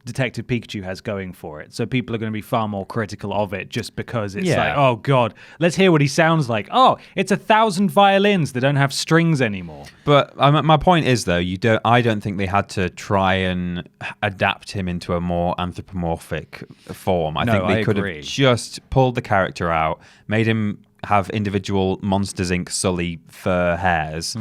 Speaker 1: Detective Pikachu has going for it. So people are going to be far more critical of it just because it's
Speaker 2: Yeah.
Speaker 1: like, oh God, let's hear what he sounds like. Oh, it's 1,000 violins that don't have strings anymore.
Speaker 2: But my point is, though, I don't think they had to try and adapt him into a more anthropomorphic form. I think they could have just pulled the character out, made him have individual Monsters Inc. Sully fur hairs,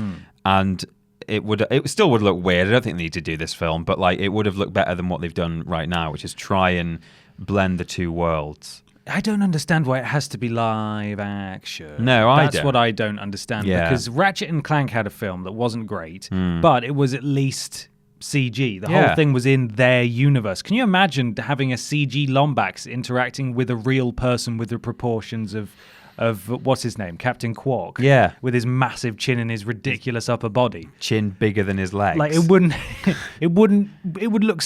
Speaker 2: and it still would look weird. I don't think they need to do this film, but like it would have looked better than what they've done right now, which is try and blend the two worlds.
Speaker 1: I don't understand why it has to be live action.
Speaker 2: No, I don't.
Speaker 1: That's what I don't understand.
Speaker 2: Yeah.
Speaker 1: Because Ratchet and Clank had a film that wasn't great, but it was at least CG. The whole thing was in their universe. Can you imagine having a CG Lombax interacting with a real person with the proportions of what's his name, Captain Quark?
Speaker 2: Yeah,
Speaker 1: with his massive chin and his ridiculous upper body,
Speaker 2: chin bigger than his legs.
Speaker 1: Like it would look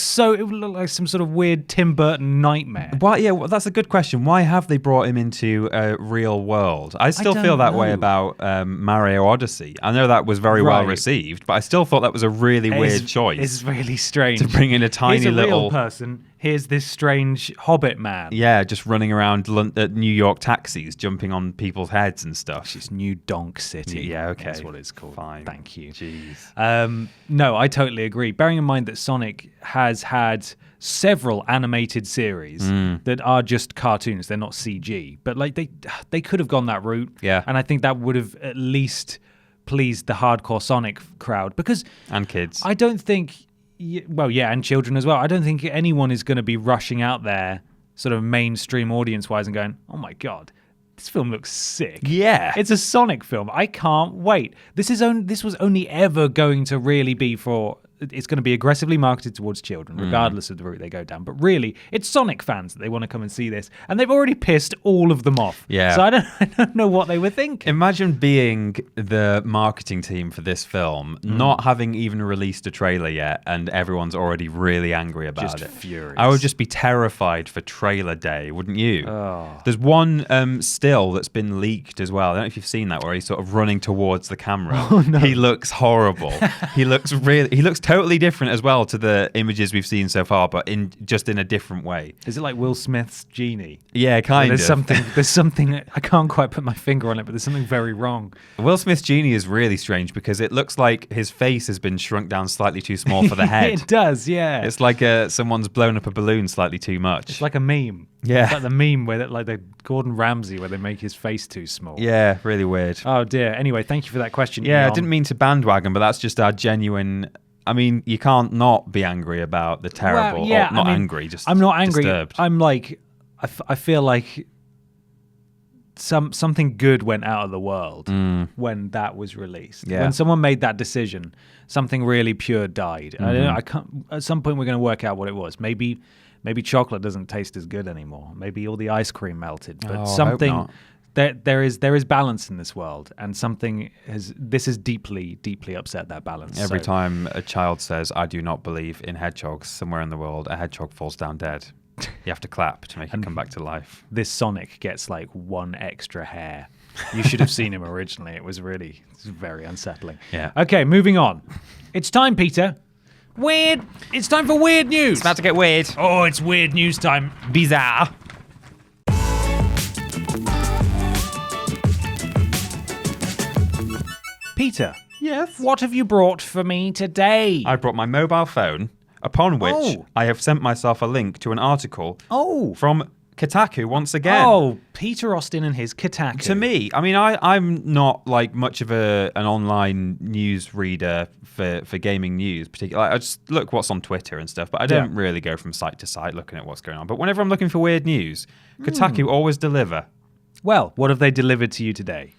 Speaker 1: like some sort of weird Tim Burton nightmare.
Speaker 2: Why? Yeah, well, that's a good question. Why have they brought him into a real world? I still feel that way about Mario Odyssey. I know that was very well received, but I still thought that was a really weird choice.
Speaker 1: It's really strange
Speaker 2: to bring in a tiny
Speaker 1: Here's a
Speaker 2: little
Speaker 1: real person. Here's this strange hobbit man.
Speaker 2: Yeah, just running around New York taxis, jumping on people's heads and stuff.
Speaker 1: It's New Donk City.
Speaker 2: Yeah, okay.
Speaker 1: That's what it's called.
Speaker 2: Fine.
Speaker 1: Thank you.
Speaker 2: Jeez.
Speaker 1: No, I totally agree. Bearing in mind that Sonic has had several animated series that are just cartoons. They're not CG. But like they could have gone that route.
Speaker 2: Yeah.
Speaker 1: And I think that would have at least pleased the hardcore Sonic crowd.
Speaker 2: And kids.
Speaker 1: I don't think... Well, yeah, and children as well. I don't think anyone is going to be rushing out there sort of mainstream audience-wise and going, oh my God, this film looks sick.
Speaker 2: Yeah.
Speaker 1: It's a Sonic film. I can't wait. This was only ever going to really be for... It's going to be aggressively marketed towards children, regardless of the route they go down. But really, it's Sonic fans that they want to come and see this. And they've already pissed all of them off.
Speaker 2: Yeah.
Speaker 1: So I don't know what they were thinking.
Speaker 2: Imagine being the marketing team for this film, not having even released a trailer yet, and everyone's already really angry about it.
Speaker 1: Just furious.
Speaker 2: I would just be terrified for trailer day, wouldn't you?
Speaker 1: Oh.
Speaker 2: There's one still that's been leaked as well. I don't know if you've seen that, where he's sort of running towards the camera.
Speaker 1: Oh, no.
Speaker 2: He looks horrible. He looks totally different as well to the images we've seen so far, but in a different way.
Speaker 1: Is it like Will Smith's Genie?
Speaker 2: Yeah, kind of.
Speaker 1: There's something I can't quite put my finger on it, but there's something very wrong.
Speaker 2: Will Smith's Genie is really strange because it looks like his face has been shrunk down slightly too small for the head.
Speaker 1: It does, yeah.
Speaker 2: It's like someone's blown up a balloon slightly too much.
Speaker 1: It's like a meme.
Speaker 2: Yeah.
Speaker 1: It's like the meme where like the Gordon Ramsay where they make his face too small.
Speaker 2: Yeah, really weird.
Speaker 1: Oh dear. Anyway, thank you for that question.
Speaker 2: Yeah,
Speaker 1: Elon.
Speaker 2: I didn't mean to bandwagon, but that's just our genuine... I mean, you can't not be angry about the terrible.
Speaker 1: Well, yeah,
Speaker 2: or not
Speaker 1: I mean,
Speaker 2: angry, just
Speaker 1: I'm not angry.
Speaker 2: disturbed.
Speaker 1: I'm like, I feel like something good went out of the world when that was released.
Speaker 2: Yeah.
Speaker 1: When someone made that decision, something really pure died. I don't know. I can't. At some point, we're going to work out what it was. Maybe chocolate doesn't taste as good anymore. Maybe all the ice cream melted. But something.
Speaker 2: I hope not.
Speaker 1: There is balance in this world, and this has deeply upset that balance.
Speaker 2: Every time a child says, "I do not believe in hedgehogs," somewhere in the world, a hedgehog falls down dead. You have to clap to make it come back to life.
Speaker 1: This Sonic gets like one extra hair. You should have seen him originally. It was very unsettling.
Speaker 2: Yeah.
Speaker 1: Okay, moving on. It's time, Peter. Weird. It's time for weird news.
Speaker 2: It's about to get weird.
Speaker 1: Oh, it's weird news time.
Speaker 2: Bizarre.
Speaker 1: Peter.
Speaker 2: Yes?
Speaker 1: What have you brought for me today?
Speaker 2: I brought my mobile phone, upon which I have sent myself a link to an article from Kotaku once again.
Speaker 1: Oh, Peter Austin and his Kotaku.
Speaker 2: To me, I mean, I'm not like much of an online news reader for gaming news, particularly. I just look what's on Twitter and stuff, but I don't really go from site to site looking at what's going on. But whenever I'm looking for weird news, Kotaku always deliver.
Speaker 1: Well, what have they delivered to you today?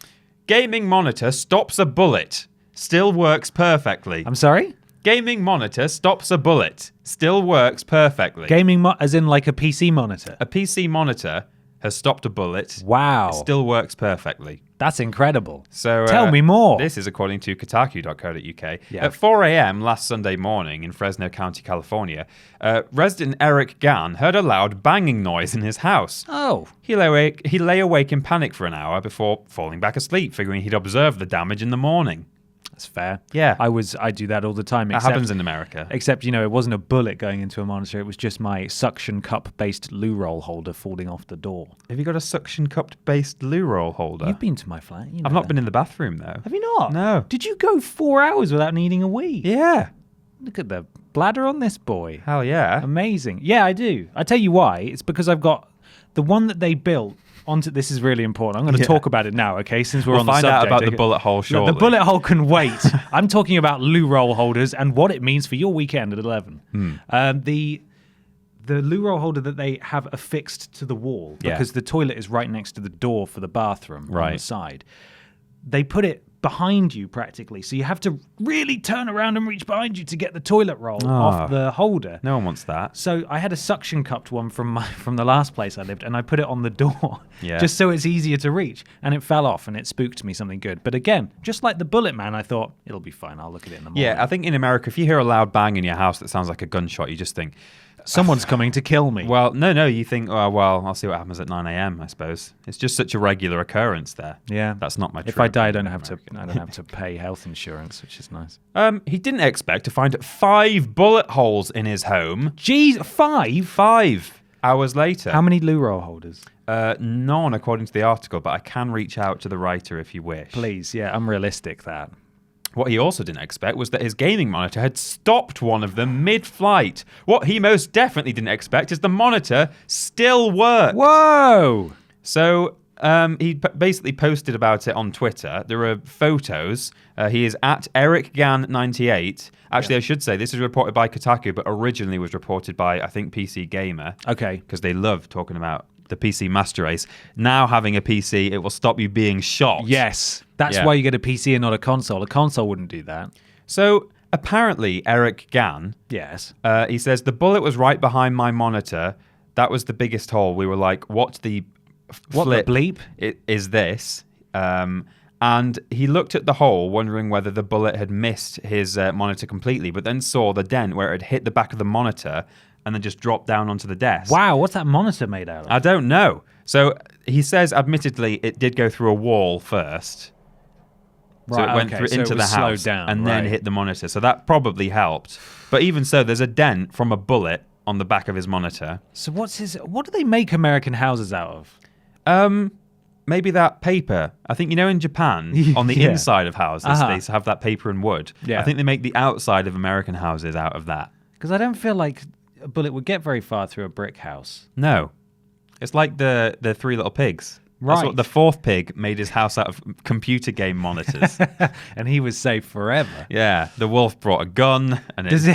Speaker 2: Gaming monitor stops a bullet. Still works perfectly.
Speaker 1: I'm sorry?
Speaker 2: Gaming monitor stops a bullet. Still works perfectly.
Speaker 1: Gaming as in like a PC monitor?
Speaker 2: A PC monitor has stopped a bullet.
Speaker 1: Wow.
Speaker 2: It still works perfectly.
Speaker 1: That's incredible.
Speaker 2: So
Speaker 1: tell me more.
Speaker 2: This is according to Kotaku.co.uk.
Speaker 1: Yeah.
Speaker 2: At 4 a.m. last Sunday morning in Fresno County, California, resident Eric Gann heard a loud banging noise in his house.
Speaker 1: Oh.
Speaker 2: He lay awake in panic for an hour before falling back asleep, figuring he'd observed the damage in the morning.
Speaker 1: That's fair.
Speaker 2: Yeah.
Speaker 1: I do that all the time.
Speaker 2: That happens in America.
Speaker 1: Except, it wasn't a bullet going into a monitor. It was just my suction cup-based loo roll holder falling off the door.
Speaker 2: Have you got a suction cup-based loo roll holder?
Speaker 1: You've been to my flat.
Speaker 2: I've not been in the bathroom, though.
Speaker 1: Have you not?
Speaker 2: No.
Speaker 1: Did you go 4 hours without needing a wee?
Speaker 2: Yeah.
Speaker 1: Look at the bladder on this boy.
Speaker 2: Hell yeah.
Speaker 1: Amazing. Yeah, I do. I tell you why. It's because I've got the one that they built onto. This is really important. I'm going to talk about it now, okay? Since we'll on the subject.
Speaker 2: We'll find out about the bullet hole shortly.
Speaker 1: Look, the bullet hole can wait. I'm talking about loo roll holders and what it means for your weekend at 11. The loo roll holder that they have affixed to the wall, because the toilet is right next to the door for the bathroom on the side. They put it behind you practically, so you have to really turn around and reach behind you to get the toilet roll off the holder.
Speaker 2: No one wants that.
Speaker 1: So I had a suction cupped one from the last place I lived, and I put it on the door just so it's easier to reach, and it fell off, and it spooked me something good. But again, just like the Bullet Man, I thought it'll be fine. I'll look at it in the morning.
Speaker 2: Yeah, I think in America, if you hear a loud bang in your house that sounds like a gunshot, you just think,
Speaker 1: someone's coming to kill me.
Speaker 2: Well, no, you think, oh, well, I'll see what happens at 9 a.m., I suppose. It's just such a regular occurrence there.
Speaker 1: Yeah.
Speaker 2: That's not my
Speaker 1: If I die, I don't have to pay health insurance, which is nice.
Speaker 2: He didn't expect to find 5 bullet holes in his home.
Speaker 1: Jeez, 5?
Speaker 2: 5 hours later.
Speaker 1: How many loo roll holders?
Speaker 2: None, according to the article, but I can reach out to the writer if you wish.
Speaker 1: Please, yeah, unrealistic that.
Speaker 2: What he also didn't expect was that his gaming monitor had stopped one of them mid-flight. What he most definitely didn't expect is the monitor still worked.
Speaker 1: Whoa!
Speaker 2: So he basically posted about it on Twitter. There are photos. He is at EricGan98. Actually, I should say this is reported by Kotaku, but originally was reported by, I think, PC Gamer.
Speaker 1: Okay.
Speaker 2: Because they love talking about the PC Master Race. Now having a PC, it will stop you being shot.
Speaker 1: Yes. That's why you get a PC and not a console. A console wouldn't do that.
Speaker 2: So apparently, Eric Gan, he says, the bullet was right behind my monitor. That was the biggest hole. We were like, what the
Speaker 1: bleep
Speaker 2: is this? And he looked at the hole, wondering whether the bullet had missed his monitor completely, but then saw the dent where it had hit the back of the monitor and then just dropped down onto the desk.
Speaker 1: Wow, what's that monitor made out of?
Speaker 2: I don't know. So he says, admittedly, it did go through a wall first. So it went into the house and then hit the monitor. So that probably helped. But even so, there's a dent from a bullet on the back of his monitor.
Speaker 1: So what do they make American houses out of?
Speaker 2: Maybe that paper. I think, in Japan, on the inside of houses, they have that paper and wood. Yeah. I think they make the outside of American houses out of that.
Speaker 1: Because I don't feel like a bullet would get very far through a brick house.
Speaker 2: No. It's like the 3 Little Pigs.
Speaker 1: Right.
Speaker 2: That's what the 4th pig made his house out of computer game monitors.
Speaker 1: And he was safe forever.
Speaker 2: Yeah. The wolf brought a gun. And
Speaker 1: does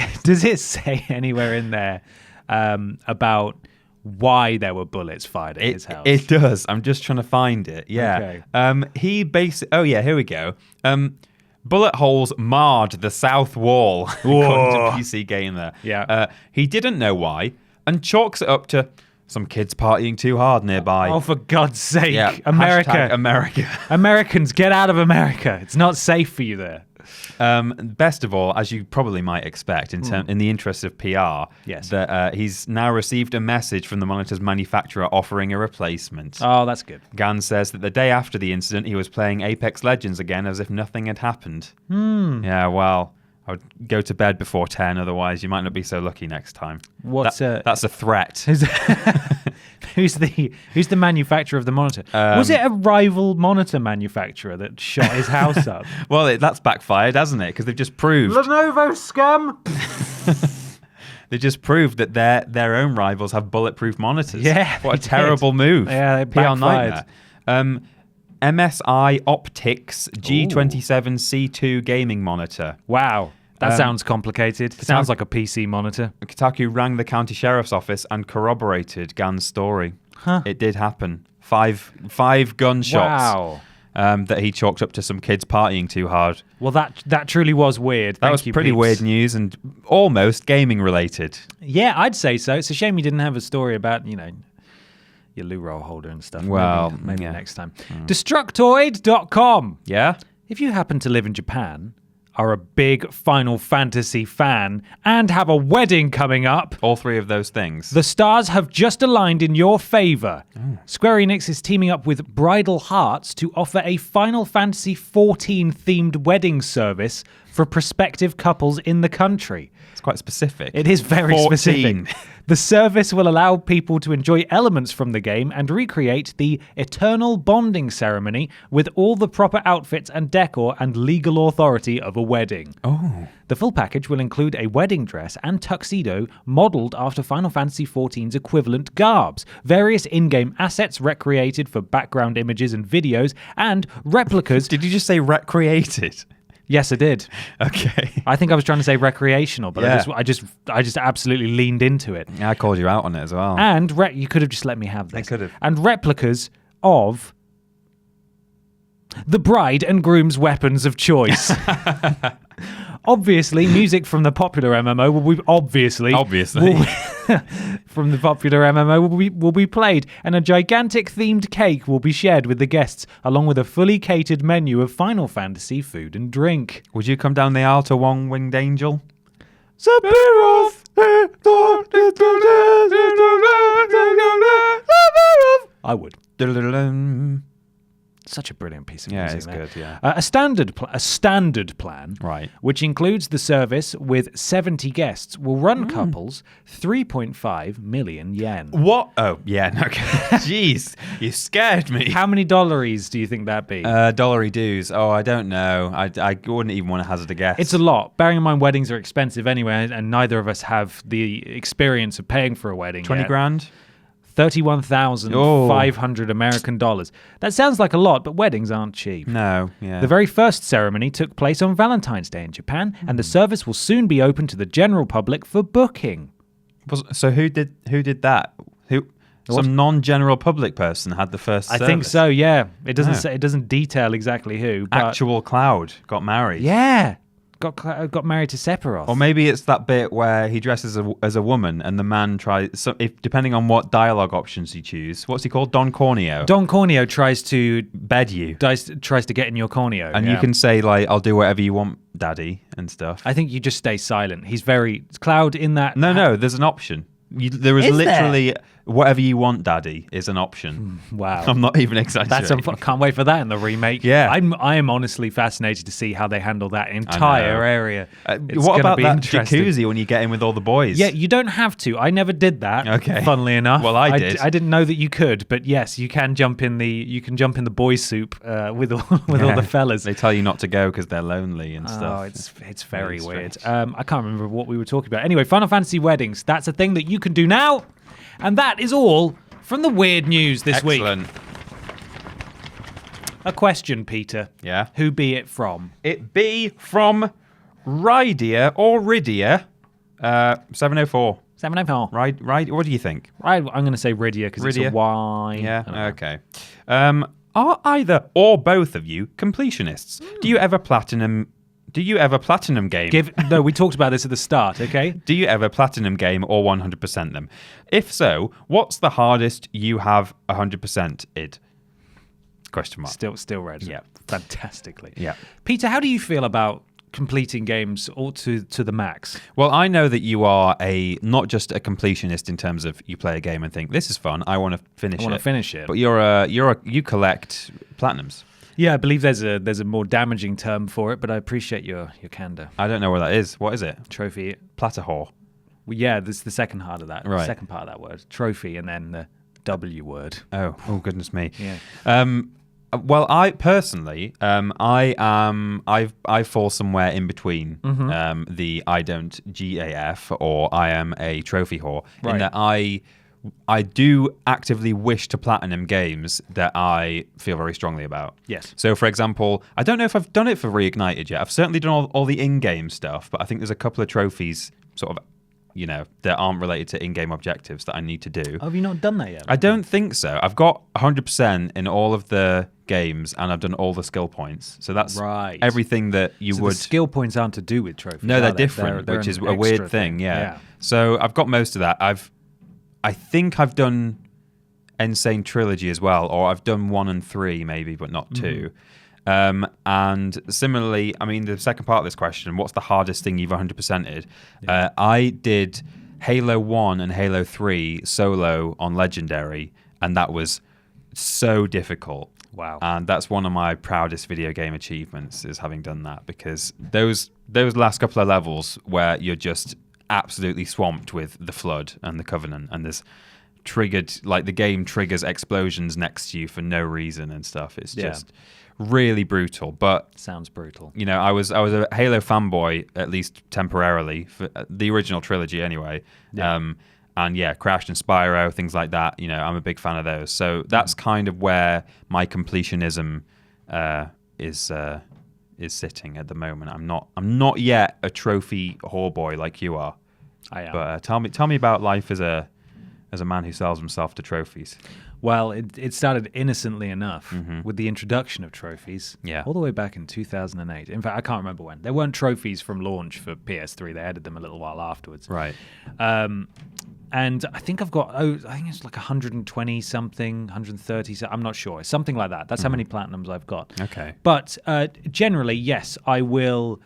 Speaker 1: it say anywhere in there about why there were bullets fired at his house?
Speaker 2: It does. I'm just trying to find it. Yeah. Okay. Here we go. Bullet holes marred the south wall, according to PC Gamer.
Speaker 1: Yeah.
Speaker 2: He didn't know why and chalks it up to some kids partying too hard nearby.
Speaker 1: Oh, for God's sake.
Speaker 2: Yeah.
Speaker 1: America.
Speaker 2: America.
Speaker 1: Americans, get out of America. It's not safe for you there.
Speaker 2: Best of all, as you probably might expect, in the interest of PR, that he's now received a message from the monitor's manufacturer offering a replacement.
Speaker 1: Oh, that's good.
Speaker 2: Gan says that the day after the incident, he was playing Apex Legends again as if nothing had happened. Yeah, well, I would go to bed before 10, otherwise you might not be so lucky next time. That's a threat.
Speaker 1: Who's the manufacturer of the monitor? Was it a rival monitor manufacturer that shot his house up?
Speaker 2: Well, that's backfired, hasn't it? Because they've just proved...
Speaker 1: Lenovo scum!
Speaker 2: They just proved that their own rivals have bulletproof monitors.
Speaker 1: Yeah,
Speaker 2: what a terrible move.
Speaker 1: Yeah, they backfired.
Speaker 2: MSI Optics G27C2 gaming monitor.
Speaker 1: Wow. That sounds complicated. Sounds like a PC monitor.
Speaker 2: Kotaku rang the county sheriff's office and corroborated Gan's story.
Speaker 1: Huh.
Speaker 2: It did happen. Five gunshots.
Speaker 1: Wow.
Speaker 2: That he chalked up to some kids partying too hard.
Speaker 1: Well, that truly was weird.
Speaker 2: That was pretty weird news and almost gaming related.
Speaker 1: Yeah, I'd say so. It's a shame you didn't have a story about, your loo roll holder and stuff.
Speaker 2: Well,
Speaker 1: maybe next time. Destructoid.com.
Speaker 2: Yeah?
Speaker 1: If you happen to live in Japan, are a big Final Fantasy fan and have a wedding coming up,
Speaker 2: All three of those things.
Speaker 1: the stars have just aligned in your favor. Square Enix is teaming up with Bridal Hearts to offer a Final Fantasy XIV themed wedding service for prospective couples in the country.
Speaker 2: It's quite specific.
Speaker 1: It is very
Speaker 2: 14.
Speaker 1: specific. The service will allow people to enjoy elements from the game and recreate the eternal bonding ceremony with all the proper outfits and decor and legal authority of a wedding.
Speaker 2: Oh.
Speaker 1: The full package will include a wedding dress and tuxedo modeled after Final Fantasy XIV's equivalent garbs, various in-game assets recreated for background images and videos, and replicas.
Speaker 2: Did you just say recreated?
Speaker 1: Yes, I did.
Speaker 2: Okay.
Speaker 1: I think I was trying to say recreational, but
Speaker 2: Yeah.
Speaker 1: I just absolutely leaned into it.
Speaker 2: I called you out on it as well.
Speaker 1: And you could have just let me have this.
Speaker 2: I could have.
Speaker 1: And replicas of the bride and groom's weapons of choice. Obviously, music from the popular MMO will be from the popular MMO will be played, and a gigantic themed cake will be shared with the guests, along with a fully catered menu of Final Fantasy food and drink.
Speaker 2: Would you come down the aisle to One Winged Angel?
Speaker 1: Sephiroth! I would. Such a brilliant piece of music.
Speaker 2: It's
Speaker 1: there.
Speaker 2: good, yeah.
Speaker 1: A standard plan,
Speaker 2: Right.
Speaker 1: which includes the service with 70 guests, will run couples 3.5 million yen.
Speaker 2: What? Oh, yeah. Okay. Jeez, you scared me.
Speaker 1: How many dollaries do you think that'd be?
Speaker 2: Dollary dues. Oh, I don't know. I wouldn't even want to hazard a guess.
Speaker 1: It's a lot. Bearing in mind weddings are expensive anyway, and neither of us have the experience of paying for a wedding
Speaker 2: 20
Speaker 1: yet.
Speaker 2: grand?
Speaker 1: 31,500 American dollars. That sounds like a lot, but weddings aren't cheap.
Speaker 2: No, yeah.
Speaker 1: The very first ceremony took place on Valentine's Day in Japan, and the service will soon be open to the general public for booking.
Speaker 2: So who did that? Some non-general public person had the first
Speaker 1: I
Speaker 2: service?
Speaker 1: think so, yeah. It doesn't say, it doesn't detail exactly who, but
Speaker 2: Actual Cloud got married.
Speaker 1: yeah, got married to Sephiroth.
Speaker 2: Or maybe it's that bit where he dresses as a woman and the man tries, depending on what dialogue options you choose, what's he called? Don Corneo.
Speaker 1: Don Corneo tries to
Speaker 2: Bed you.
Speaker 1: tries to get in your corneo.
Speaker 2: And you can say, like, I'll do whatever you want, daddy, and stuff.
Speaker 1: I think you just stay silent. He's very Cloud in that.
Speaker 2: No, there's an option. There is literally whatever you want, daddy, is an option.
Speaker 1: Wow.
Speaker 2: I'm not even exaggerating.
Speaker 1: Can't wait for that in the remake.
Speaker 2: Yeah.
Speaker 1: I am honestly fascinated to see how they handle that entire area. It's
Speaker 2: what
Speaker 1: gonna
Speaker 2: about
Speaker 1: be
Speaker 2: that
Speaker 1: interesting.
Speaker 2: jacuzzi when you get in with all the boys?
Speaker 1: Yeah, you don't have to. I never did that.
Speaker 2: Okay.
Speaker 1: Funnily enough.
Speaker 2: Well, I did.
Speaker 1: I didn't know that you could, but yes, you can jump in the boy soup with all all the fellas.
Speaker 2: They tell you not to go because they're lonely and stuff.
Speaker 1: Oh, it's very weird.
Speaker 2: strange.
Speaker 1: I can't remember what we were talking about. Anyway, Final Fantasy weddings. That's a thing that you can do now, and that is all from the weird news this
Speaker 2: Excellent.
Speaker 1: week. A question, Peter.
Speaker 2: Yeah.
Speaker 1: Who be it from?
Speaker 2: It be from Rydia or Rydia 704.
Speaker 1: 704.
Speaker 2: Right. What do you think?
Speaker 1: I'm going to say Rydia because it's a
Speaker 2: Rydia?
Speaker 1: Y.
Speaker 2: Yeah. Okay. Are either or both of you completionists? Do you ever platinum game?
Speaker 1: No, we talked about this at the start, okay?
Speaker 2: Do you ever platinum game or 100% them? If so, what's the hardest you have 100%ed? Question mark.
Speaker 1: Still read.
Speaker 2: Yeah.
Speaker 1: Fantastically.
Speaker 2: Yeah.
Speaker 1: Peter, how do you feel about completing games all to the max?
Speaker 2: Well, I know that you are not just a completionist in terms of you play a game and think this is fun, I want to finish it. But you collect platinums.
Speaker 1: Yeah, I believe there's a more damaging term for it, but I appreciate your candor.
Speaker 2: I don't know where that is. What is it?
Speaker 1: Trophy.
Speaker 2: Platahor.
Speaker 1: Well, yeah, this is the second part of that.
Speaker 2: Right.
Speaker 1: Second part of that word. Trophy, and then the W word.
Speaker 2: Oh goodness me.
Speaker 1: Yeah.
Speaker 2: Well, I personally, I fall somewhere in between the I don't GAF or I am a trophy whore,
Speaker 1: Right.
Speaker 2: in that I do actively wish to platinum games that I feel very strongly about.
Speaker 1: Yes.
Speaker 2: So, for example, I don't know if I've done it for Reignited yet. I've certainly done all the in-game stuff, but I think there's a couple of trophies sort of, that aren't related to in-game objectives that I need to do.
Speaker 1: Oh, have you not done that yet?
Speaker 2: I don't think so. I've got 100% in all of the games, and I've done all the skill points. So that's
Speaker 1: Right.
Speaker 2: everything that you
Speaker 1: So
Speaker 2: would.
Speaker 1: the skill points aren't to do with trophies.
Speaker 2: No,
Speaker 1: are
Speaker 2: they're
Speaker 1: they?
Speaker 2: different,
Speaker 1: They're
Speaker 2: which is
Speaker 1: an
Speaker 2: a weird
Speaker 1: extra
Speaker 2: thing. Yeah. So I've got most of that. I think I've done Insane Trilogy as well, or I've done 1 and 3 maybe, but not 2. And similarly, I mean, the second part of this question, what's the hardest thing you've 100%ed? I did Halo 1 and Halo 3 solo on Legendary, and that was so difficult.
Speaker 1: Wow.
Speaker 2: And that's one of my proudest video game achievements, is having done that, because those last couple of levels where you're just absolutely swamped with the Flood and the Covenant, and there's triggered, like the game triggers explosions next to you for no reason and stuff. It's just really brutal. But
Speaker 1: sounds brutal.
Speaker 2: You know, I was a Halo fanboy, at least temporarily, for the original trilogy anyway. And yeah, Crash and Spyro, things like that. You know, I'm a big fan of those. So that's kind of where my completionism is sitting at the moment. I'm not yet a trophy whore boy like you are.
Speaker 1: I am.
Speaker 2: But tell me about life as a man who sells himself to trophies.
Speaker 1: Well, it started innocently enough with the introduction of trophies.
Speaker 2: Yeah.
Speaker 1: All the way back in 2008. In fact, I can't remember when. There weren't trophies from launch for PS3. They added them a little while afterwards.
Speaker 2: Right.
Speaker 1: And I think I've got, I think it's like 120 something, 130, I'm not sure. Something like that. That's how many platinums I've got.
Speaker 2: Okay.
Speaker 1: But generally, yes, I will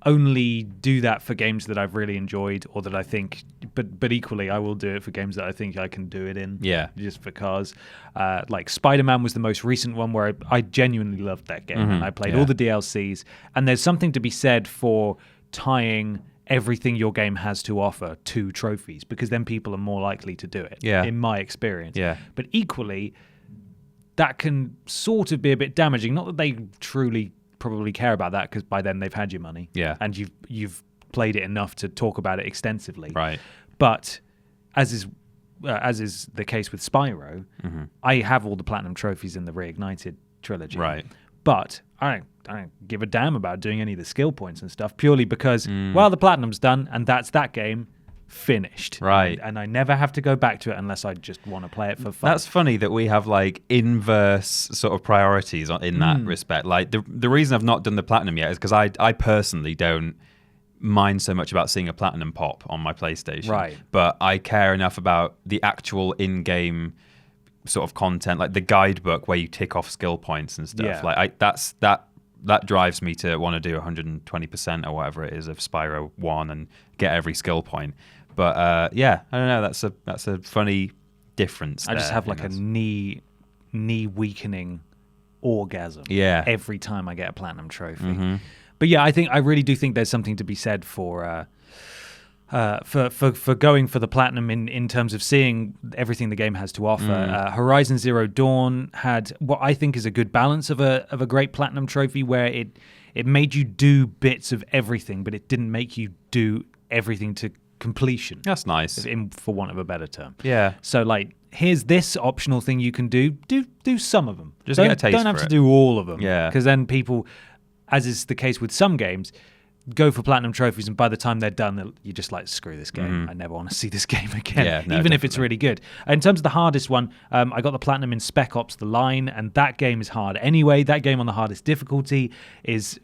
Speaker 1: only do that for games that I've really enjoyed, or that I think, but equally, I will do it for games that I think I can do it in.
Speaker 2: Yeah.
Speaker 1: Just because. Like Spider-Man was the most recent one where I genuinely loved that game. And I played all the DLCs. And there's something to be said for tying everything your game has to offer to trophies, because then people are more likely to do it, in my experience.
Speaker 2: Yeah.
Speaker 1: But equally, that can sort of be a bit damaging. Not that they truly probably care about that, because by then they've had your money.
Speaker 2: Yeah.
Speaker 1: And you've played it enough to talk about it extensively.
Speaker 2: Right.
Speaker 1: But as is the case with Spyro, I have all the platinum trophies in the Reignited trilogy.
Speaker 2: Right.
Speaker 1: But I don't give a damn about doing any of the skill points and stuff, purely because, well, the platinum's done, and that's that game finished.
Speaker 2: Right.
Speaker 1: And I never have to go back to it unless I just want to play it for fun.
Speaker 2: That's funny that we have like inverse sort of priorities in that respect. Like the reason I've not done the platinum yet is because I personally don't mind so much about seeing a platinum pop on my PlayStation.
Speaker 1: Right.
Speaker 2: But I care enough about the actual in-game sort of content, like the guidebook where you tick off skill points and stuff.
Speaker 1: Yeah.
Speaker 2: Like that drives me to want to do 120% or whatever it is of Spyro 1 and get every skill point. But yeah, I don't know. That's a funny difference.
Speaker 1: I just have like a knee weakening orgasm.
Speaker 2: Yeah.
Speaker 1: Every time I get a platinum trophy. But yeah, I really do think there's something to be said for going for the platinum in terms of seeing everything the game has to offer. Horizon Zero Dawn had what I think is a good balance of a great platinum trophy, where it made you do bits of everything, but it didn't make you do everything to completion.
Speaker 2: That's nice,
Speaker 1: for want of a better term.
Speaker 2: Yeah.
Speaker 1: So like, here's this optional thing you can do some of them.
Speaker 2: Just get a taste.
Speaker 1: Don't have to do all of them.
Speaker 2: Yeah.
Speaker 1: Because then people, as is the case with some games, go for platinum trophies, and by the time they're done, you're just like, screw this game. I never want to see this game again,
Speaker 2: Yeah, no,
Speaker 1: even if it's
Speaker 2: definitely.
Speaker 1: really good. In terms of the hardest one, I got the platinum in Spec Ops: The Line, and that game is hard anyway. That game on the hardest difficulty is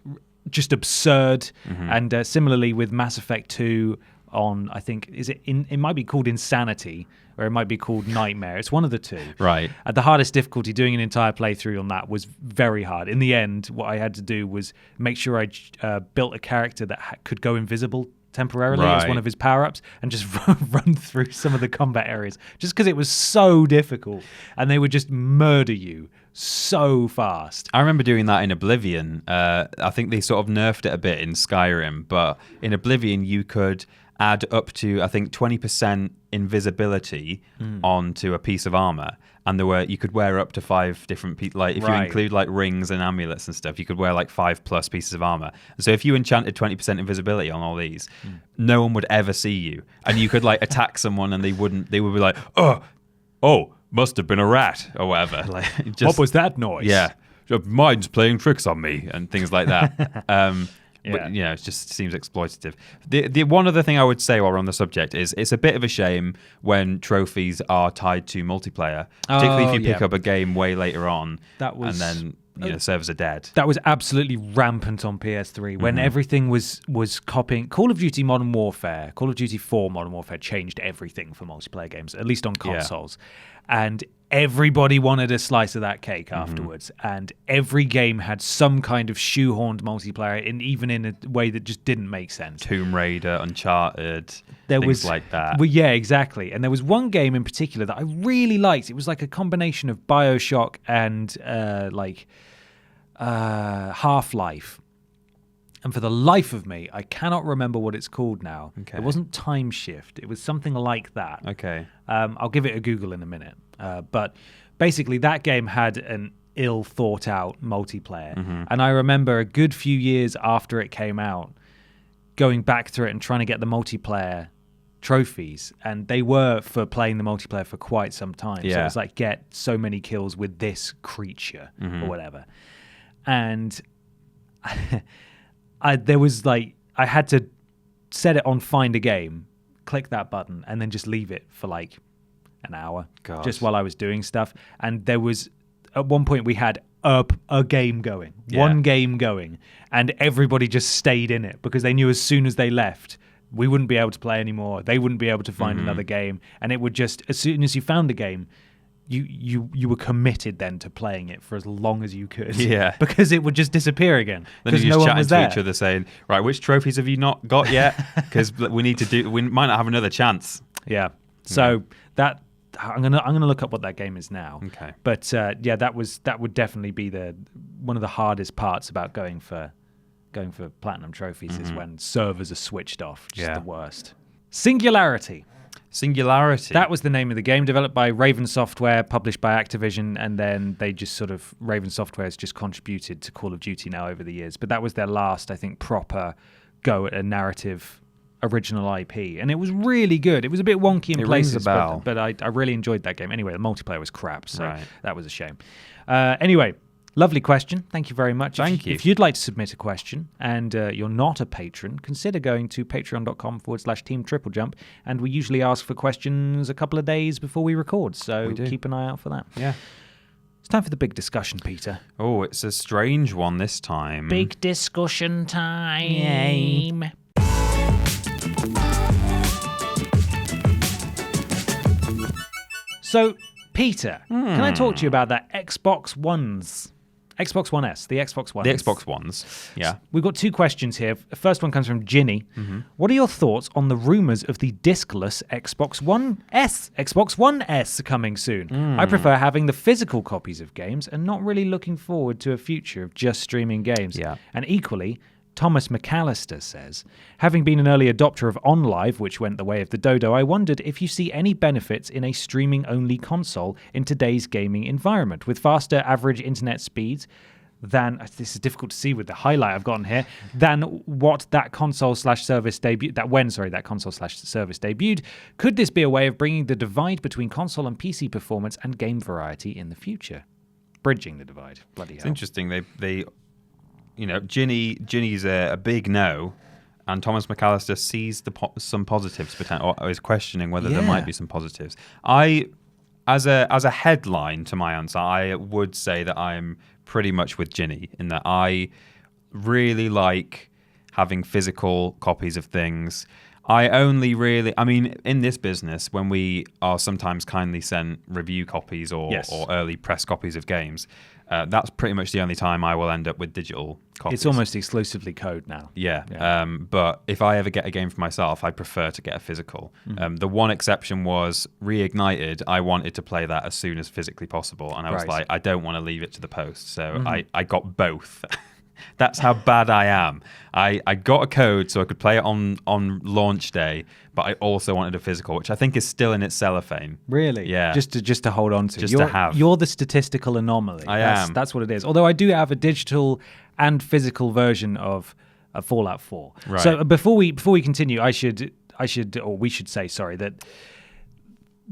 Speaker 1: just absurd. And similarly with Mass Effect 2 on, I think, it might be called Insanity, or it might be called Nightmare. It's one of the two.
Speaker 2: Right.
Speaker 1: At the hardest difficulty, doing an entire playthrough on that was very hard. In the end, what I had to do was make sure I built a character that could go invisible temporarily as one of his power-ups, and just run through some of the combat areas, just because it was so difficult, and they would just murder you so fast.
Speaker 2: I remember doing that in Oblivion. I think they sort of nerfed it a bit in Skyrim, but in Oblivion you could add up to, I think, 20% invisibility onto a piece of armor, and you could wear up to 5 different pieces. Like if you include like rings and amulets and stuff, you could wear like 5+ pieces of armor. So if you enchanted 20% invisibility on all these, no one would ever see you, and you could like attack someone, and they would be like, oh, must have been a rat or whatever. Like,
Speaker 1: what was that noise?
Speaker 2: Yeah, mine's playing tricks on me and things like that. But, you know, it just seems exploitative. The one other thing I would say while we're on the subject is it's a bit of a shame when trophies are tied to multiplayer, particularly if you pick up a game way later on, and then the servers are dead. That
Speaker 1: was absolutely rampant on PS3 when everything was copying. Call of Duty Modern Warfare, Call of Duty 4 Modern Warfare changed everything for multiplayer games, at least on consoles. And everybody wanted a slice of that cake afterwards, and every game had some kind of shoehorned multiplayer, even in a way that just didn't make sense.
Speaker 2: Tomb Raider, Uncharted, things like that.
Speaker 1: Well, yeah, exactly. And there was one game in particular that I really liked. It was like a combination of BioShock and Half-Life. And for the life of me, I cannot remember what it's called now.
Speaker 2: Okay.
Speaker 1: It wasn't Time Shift. It was something like that.
Speaker 2: Okay.
Speaker 1: I'll give it a Google in a minute. But basically, that game had an ill thought out multiplayer. And I remember a good few years after it came out, going back through it and trying to get the multiplayer trophies. And they were for playing the multiplayer for quite some time. So it was like, get so many kills with this creature or whatever. And I had to set it on find a game, click that button, and then just leave it for like an hour, just while I was doing stuff. And there was, at one point, we had a game going, one game going, and everybody just stayed in it because they knew as soon as they left, we wouldn't be able to play anymore. They wouldn't be able to find another game, and it would just, as soon as you found the game, you were committed then to playing it for as long as you could. Yeah. Because it would just disappear again.
Speaker 2: Then you just chatting to each other saying, right, which trophies have you not got yet? Because we might not have another chance.
Speaker 1: Yeah. So that I'm gonna look up what that game is now.
Speaker 2: Okay.
Speaker 1: But that would definitely be one of the hardest parts about going for platinum trophies is when servers are switched off. Just the worst. Singularity. That was the name of the game, developed by Raven Software, published by Activision, and then they just sort of, Raven Software has just contributed to Call of Duty now over the years. But that was their last, I think, proper go at a narrative original IP. And it was really good. It was a bit wonky in places, but I really enjoyed that game. Anyway, the multiplayer was crap, so that was a shame. Anyway, lovely question. Thank you very much.
Speaker 2: Thank you.
Speaker 1: If you'd like to submit a question and you're not a patron, consider going to patreon.com/Team TripleJump. And we usually ask for questions a couple of days before we record. So keep an eye out for that.
Speaker 2: Yeah.
Speaker 1: It's time for the big discussion, Peter.
Speaker 2: Oh, it's a strange one this time.
Speaker 1: Big discussion time. Yay. So, Peter, can I talk to you about that Xbox One S, the Xbox One.
Speaker 2: The Xbox Ones, yeah.
Speaker 1: We've got two questions here. The first one comes from Ginny. What are your thoughts on the rumors of the discless Xbox One S coming soon? I prefer having the physical copies of games and not really looking forward to a future of just streaming games.
Speaker 2: Yeah.
Speaker 1: And equally, Thomas McAllister says, having been an early adopter of OnLive, which went the way of the dodo, I wondered if you see any benefits in a streaming-only console in today's gaming environment, with faster average internet speeds than, this is difficult to see with the highlight I've gotten here, than what that console/service debuted. Could this be a way of bringing the divide between console and PC performance and game variety in the future? Bridging the divide. Bloody hell.
Speaker 2: It's interesting. They Ginny's a big no, and Thomas McAllister sees some positives, or is questioning whether there might be some positives. As a headline to my answer, I would say that I'm pretty much with Ginny in that I really like having physical copies of things. In this business, when we are sometimes kindly sent review copies or early press copies of games, that's pretty much the only time I will end up with digital copies.
Speaker 1: It's almost exclusively code now.
Speaker 2: Yeah. But if I ever get a game for myself, I prefer to get a physical. The one exception was Reignited. I wanted to play that as soon as physically possible, and I was like, I don't want to leave it to the post. So I got both. That's how bad I am. I got a code so I could play it on launch day, but I also wanted a physical, which I think is still in its cellophane.
Speaker 1: Really?
Speaker 2: Yeah.
Speaker 1: Just to hold on to.
Speaker 2: To have.
Speaker 1: You're the statistical anomaly.
Speaker 2: I am.
Speaker 1: That's what it is. Although I do have a digital and physical version of Fallout 4.
Speaker 2: Right.
Speaker 1: So before we continue, we should say, sorry, that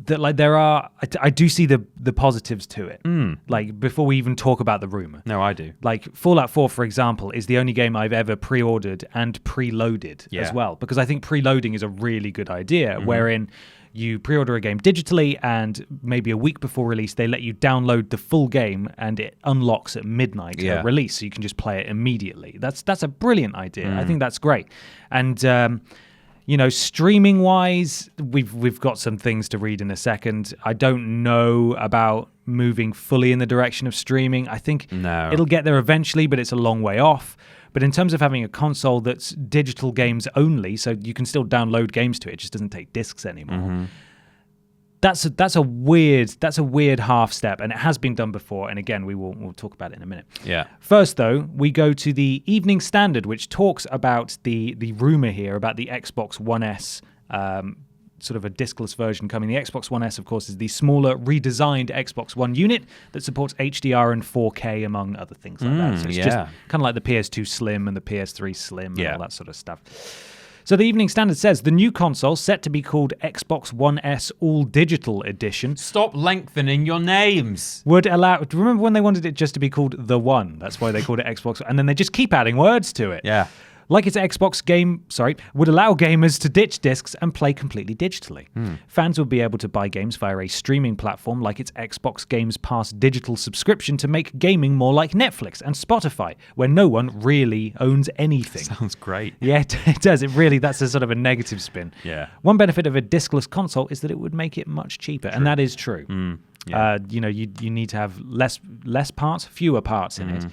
Speaker 1: like there are, I do see the positives to it. Like before we even talk about the rumor.
Speaker 2: No, I do.
Speaker 1: Like Fallout 4, for example, is the only game I've ever pre-ordered and preloaded as well, because I think preloading is a really good idea, wherein you pre-order a game digitally and maybe a week before release, they let you download the full game and it unlocks at midnight at release, so you can just play it immediately. That's a brilliant idea. I think that's great. And Streaming wise, we've got some things to read in a second. I don't know about moving fully in the direction of streaming. I think it'll get there eventually, but it's a long way off. But in terms of having a console that's digital games only, so you can still download games to it, it just doesn't take discs anymore. Mm-hmm. That's a weird half step, and it has been done before. And again, we'll talk about it in a minute.
Speaker 2: Yeah.
Speaker 1: First, though, we go to the Evening Standard, which talks about the rumor here about the Xbox One S, sort of a discless version coming. The Xbox One S, of course, is the smaller, redesigned Xbox One unit that supports HDR and 4K, among other things like that. So it's just kind of like the PS2 Slim and the PS3 Slim and all that sort of stuff. So the Evening Standard says the new console, set to be called Xbox One S All Digital Edition.
Speaker 2: Stop lengthening your names.
Speaker 1: Would allow. Remember when they wanted it just to be called The One? That's why they called it Xbox. And then they just keep adding words to it.
Speaker 2: Yeah.
Speaker 1: Like its Xbox game, would allow gamers to ditch discs and play completely digitally. Fans would be able to buy games via a streaming platform like its Xbox Games Pass digital subscription to make gaming more like Netflix and Spotify, where no one really owns anything.
Speaker 2: Sounds great.
Speaker 1: Yeah, it does. That's a sort of a negative spin.
Speaker 2: Yeah.
Speaker 1: One benefit of a discless console is that it would make it much cheaper, and that is true.
Speaker 2: Yeah.
Speaker 1: You need to have less parts, fewer parts in it.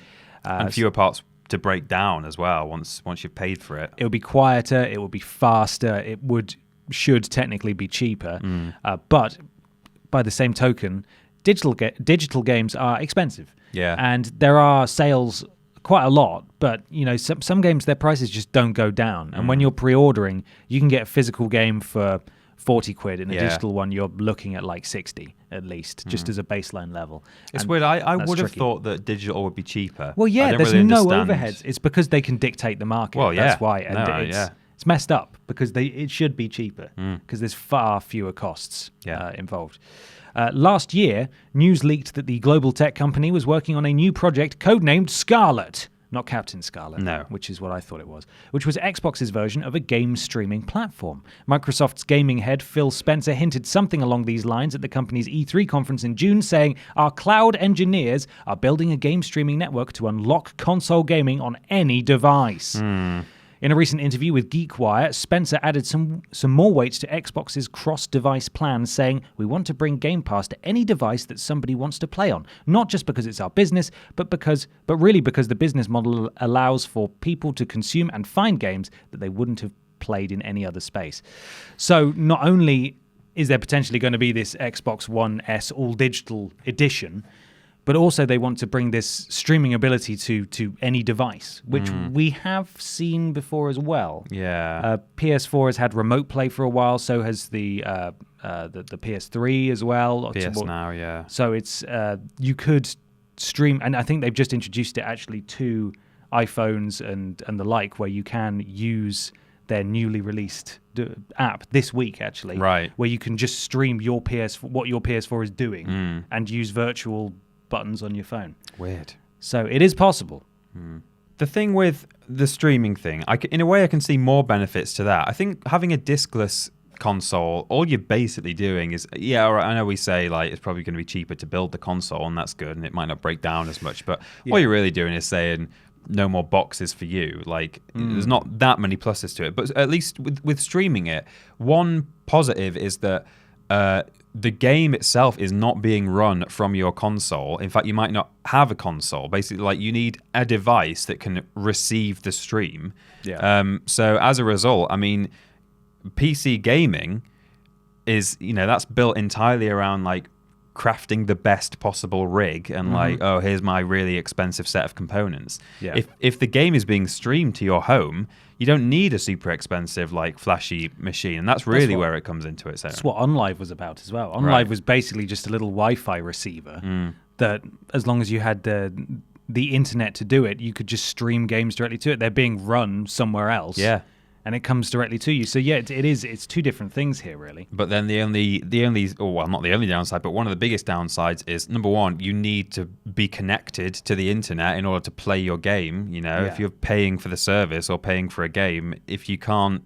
Speaker 2: And fewer parts to break down as well once you've paid for it.
Speaker 1: It will be quieter, it will be faster, it should technically be cheaper, but by the same token, digital games are expensive.
Speaker 2: Yeah.
Speaker 1: And there are sales quite a lot, but some games, their prices just don't go down. And when you're pre-ordering, you can get a physical game for 40 quid. In a digital one, you're looking at like 60 at least, just as a baseline level.
Speaker 2: It's weird. I would have thought that digital would be cheaper.
Speaker 1: Well, yeah, there's no overheads. It's because they can dictate the market.
Speaker 2: Well, yeah.
Speaker 1: That's why. And it's messed up because it should be cheaper because there's far fewer costs involved. Last year, news leaked that the global tech company was working on a new project codenamed Scarlet. Not Captain Scarlet, which is what I thought it was, which was Xbox's version of a game streaming platform. Microsoft's gaming head, Phil Spencer, hinted something along these lines at the company's E3 conference in June, saying, "Our cloud engineers are building a game streaming network to unlock console gaming on any device." In a recent interview with GeekWire, Spencer added some more weight to Xbox's cross-device plan, saying, "We want to bring Game Pass to any device that somebody wants to play on, not just because it's our business, but really because the business model allows for people to consume and find games that they wouldn't have played in any other space." So not only is there potentially going to be this Xbox One S all-digital edition, but also they want to bring this streaming ability to any device, which we have seen before as well.
Speaker 2: Yeah.
Speaker 1: PS4 has had remote play for a while, so has the PS3 as well.
Speaker 2: PS Now, yeah.
Speaker 1: So it's you could stream, and I think they've just introduced it actually to iPhones and the like, where you can use their newly released app this week, actually,
Speaker 2: right?
Speaker 1: Where you can just stream what your PS4 is doing and use virtual buttons on your phone.
Speaker 2: Weird.
Speaker 1: So it is possible.
Speaker 2: The thing with the streaming thing, in a way I can see more benefits to that. I think having a discless console, all you're basically doing is, all right, I know we say like it's probably going to be cheaper to build the console, and that's good, and it might not break down as much, but what you're really doing is saying no more boxes for you. Like there's not that many pluses to it, but at least with streaming it, one positive is that the game itself is not being run from your console. In fact, you might not have a console. Basically, like you need a device that can receive the stream. So as a result, I mean, PC gaming is, that's built entirely around like crafting the best possible rig and like, oh, here's my really expensive set of components. If the game is being streamed to your home, you don't need a super expensive like flashy machine, and that's really where it comes into it.
Speaker 1: That's what OnLive was about as well. OnLive was basically just a little Wi-Fi receiver that, as long as you had the internet to do it, you could just stream games directly to it. They're being run somewhere else. And it comes directly to you. So it's two different things here, really.
Speaker 2: But then the only not the only downside, but one of the biggest downsides is, number one, you need to be connected to the internet in order to play your game. If you're paying for the service or paying for a game, if you can't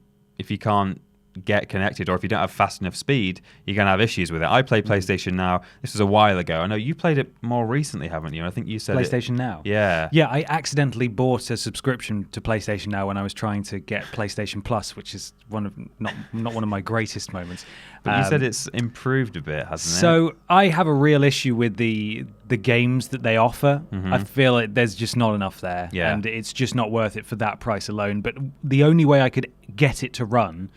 Speaker 2: get connected, or if you don't have fast enough speed, you're going to have issues with it. I play PlayStation Now. This was a while ago. I know you played it more recently, haven't you? I think you said
Speaker 1: PlayStation Now.
Speaker 2: Yeah.
Speaker 1: Yeah, I accidentally bought a subscription to PlayStation Now when I was trying to get PlayStation Plus, which is not one of my greatest moments.
Speaker 2: But you said it's improved a bit, hasn't it?
Speaker 1: So I have a real issue with the games that they offer.
Speaker 2: Mm-hmm.
Speaker 1: I feel like there's just not enough there, and it's just not worth it for that price alone. But the only way I could get it to run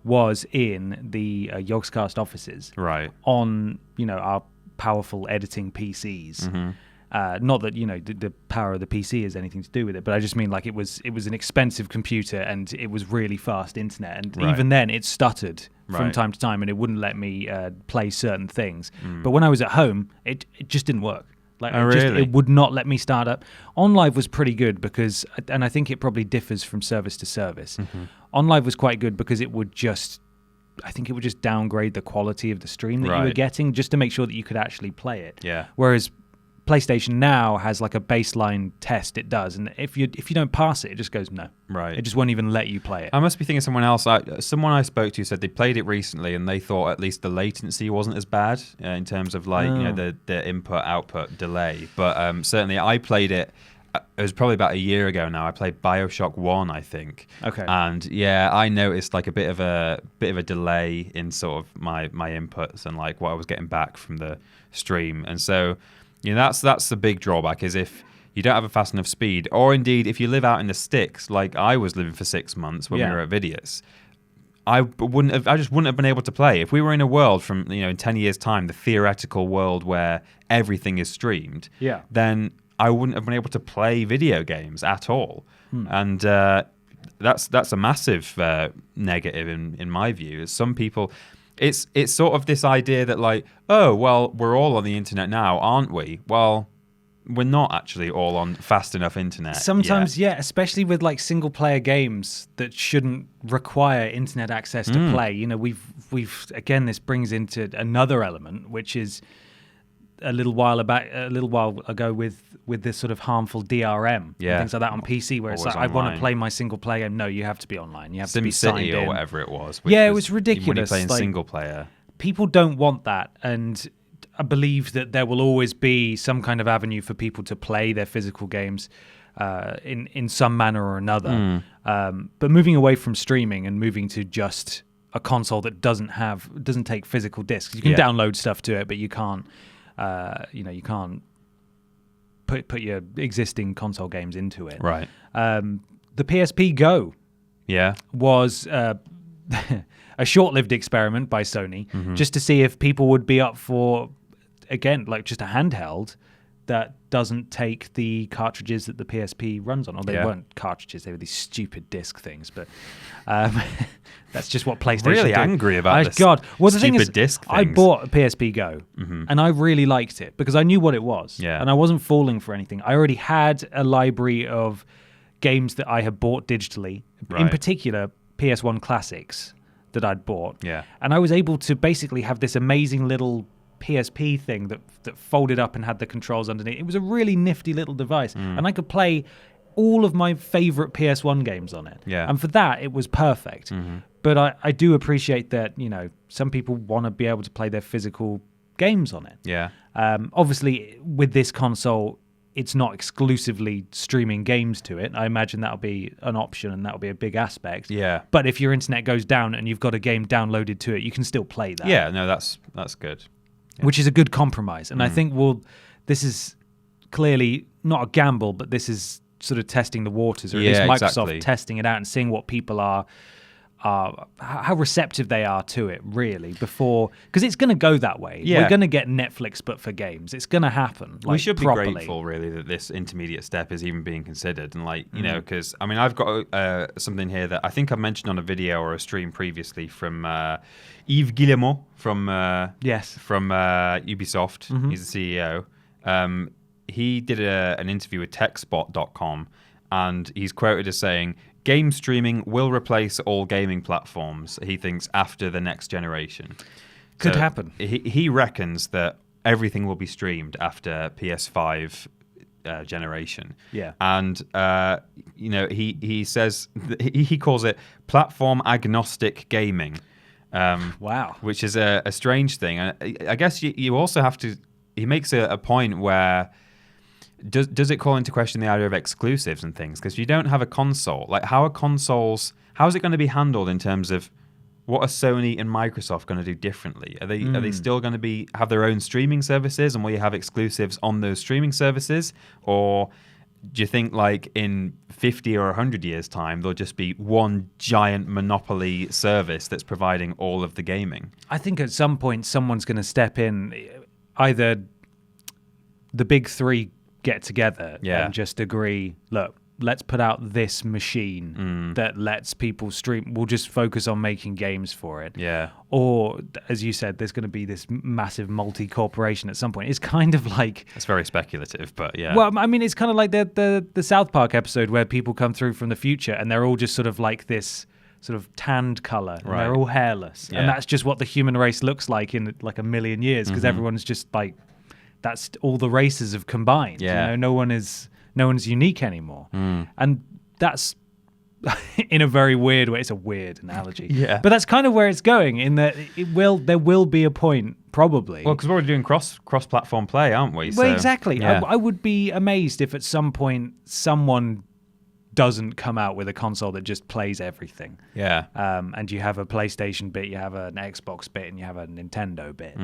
Speaker 1: was in the Yogscast offices,
Speaker 2: right,
Speaker 1: on our powerful editing PCs.
Speaker 2: Mm-hmm.
Speaker 1: Not that the power of the PC has anything to do with it, but I just mean like it was an expensive computer and it was really fast internet, and even then it stuttered from time to time and it wouldn't let me play certain things. But when I was at home, it just didn't work. Like it would not let me start up. OnLive was pretty good because, and I think it probably differs from service to service. Mm-hmm. OnLive was quite good because it would just downgrade the quality of the stream that you were getting just to make sure that you could actually play it.
Speaker 2: Yeah.
Speaker 1: Whereas PlayStation Now has like a baseline test it does, and if you don't pass it, it just goes no.
Speaker 2: Right.
Speaker 1: It just won't even let you play it.
Speaker 2: I must be thinking someone else. Someone I spoke to said they played it recently and they thought at least the latency wasn't as bad in terms of the input output delay. But certainly I played it. It was probably about a year ago now. I played BioShock 1, I think.
Speaker 1: Okay.
Speaker 2: And yeah, I noticed like a bit of a delay in sort of my inputs and like what I was getting back from the stream, and so. That's the big drawback, is if you don't have a fast enough speed, or indeed if you live out in the sticks, like I was living for 6 months when we were at Vidius, I just wouldn't have been able to play. If we were in a world from in 10 years' time, the theoretical world where everything is streamed, then I wouldn't have been able to play video games at all, and that's a massive negative in my view. Some people. It's sort of this idea that like, oh, well, we're all on the internet now, aren't we? Well, we're not actually all on fast enough internet.
Speaker 1: Sometimes, especially with like single player games that shouldn't require internet access to play. We've again, this brings into another element, which is a little while ago with this sort of harmful DRM and things like that on PC, where it's like, online. I want to play my single player game. No, you have to be online. You have to be signed in.
Speaker 2: or whatever it was.
Speaker 1: It was ridiculous.
Speaker 2: When you're playing single player.
Speaker 1: People don't want that, and I believe that there will always be some kind of avenue for people to play their physical games in some manner or another. But moving away from streaming and moving to just a console that doesn't take physical discs. You can download stuff to it, but you can't. You can't put your existing console games into it.
Speaker 2: Right.
Speaker 1: The PSP Go was a short-lived experiment by Sony, just to see if people would be up for, again, like just a handheld that doesn't take the cartridges that the PSP runs on. Or they weren't cartridges; they were these stupid disc things. But that's just what PlayStation.
Speaker 2: Really
Speaker 1: do.
Speaker 2: angry about this.
Speaker 1: God, well, the
Speaker 2: stupid
Speaker 1: thing is,
Speaker 2: disc things.
Speaker 1: I bought a PSP Go, and I really liked it because I knew what it was, and I wasn't falling for anything. I already had a library of games that I had bought digitally, in particular PS1 classics that I'd bought, and I was able to basically have this amazing little PSP thing that folded up and had the controls underneath. It was a really nifty little device, and I could play all of my favorite PS1 games on it. And for that, it was perfect. But I do appreciate that, some people want to be able to play their physical games on it. Obviously, with this console, it's not exclusively streaming games to it. I imagine that'll be an option and that'll be a big aspect. But if your internet goes down and you've got a game downloaded to it, you can still play that.
Speaker 2: That's good.
Speaker 1: Which is a good compromise. And I think, this is clearly not a gamble, but this is sort of testing the waters, or at least Microsoft testing it out and seeing what people are how receptive they are to it, really, before, because it's going to go that way. We're going to get Netflix, but for games. It's going to happen.
Speaker 2: We should
Speaker 1: properly.
Speaker 2: be grateful, really, that this intermediate step is even being considered. And because I've got something here that I think I mentioned on a video or a stream previously from Yves Guillemot from Ubisoft. He's the CEO. He did an interview with TechSpot.com, and he's quoted as saying, "Game streaming will replace all gaming platforms," he thinks, after the next generation.
Speaker 1: Could happen.
Speaker 2: He reckons that everything will be streamed after PS5 generation.
Speaker 1: Yeah.
Speaker 2: And he says he calls it platform agnostic gaming.
Speaker 1: Wow.
Speaker 2: Which is a strange thing. And I guess you also have to. He makes a point where does it call into question the idea of exclusives and things? Because you don't have a console. Like, how is it going to be handled in terms of what are Sony and Microsoft going to do differently? Are they still going to have their own streaming services, and will you have exclusives on those streaming services? Or do you think, like, in 50 or 100 years' time, there'll just be one giant monopoly service that's providing all of the gaming?
Speaker 1: I think at some point someone's going to step in. Either the big three get together and just agree, look, let's put out this machine that lets people stream. We'll just focus on making games for it. Yeah. Or, as you said, there's going to be this massive multi-corporation at some point. It's kind of like...
Speaker 2: It's very speculative, but yeah.
Speaker 1: Well, I mean, it's kind of like the South Park episode where people come through from the future and they're all just sort of like this sort of tanned color. And they're all hairless. Yeah. And that's just what the human race looks like in like a million years, because everyone's just like... That's all the races have combined. Yeah. No one's unique anymore. And that's in a very weird way. It's a weird analogy. Yeah. But that's kind of where it's going, in that there will be a point, probably.
Speaker 2: Well, because we're doing cross-platform play, aren't we?
Speaker 1: Well, exactly. Yeah. I would be amazed if at some point someone doesn't come out with a console that just plays everything. Yeah. And you have a PlayStation bit, you have an Xbox bit, and you have a Nintendo bit.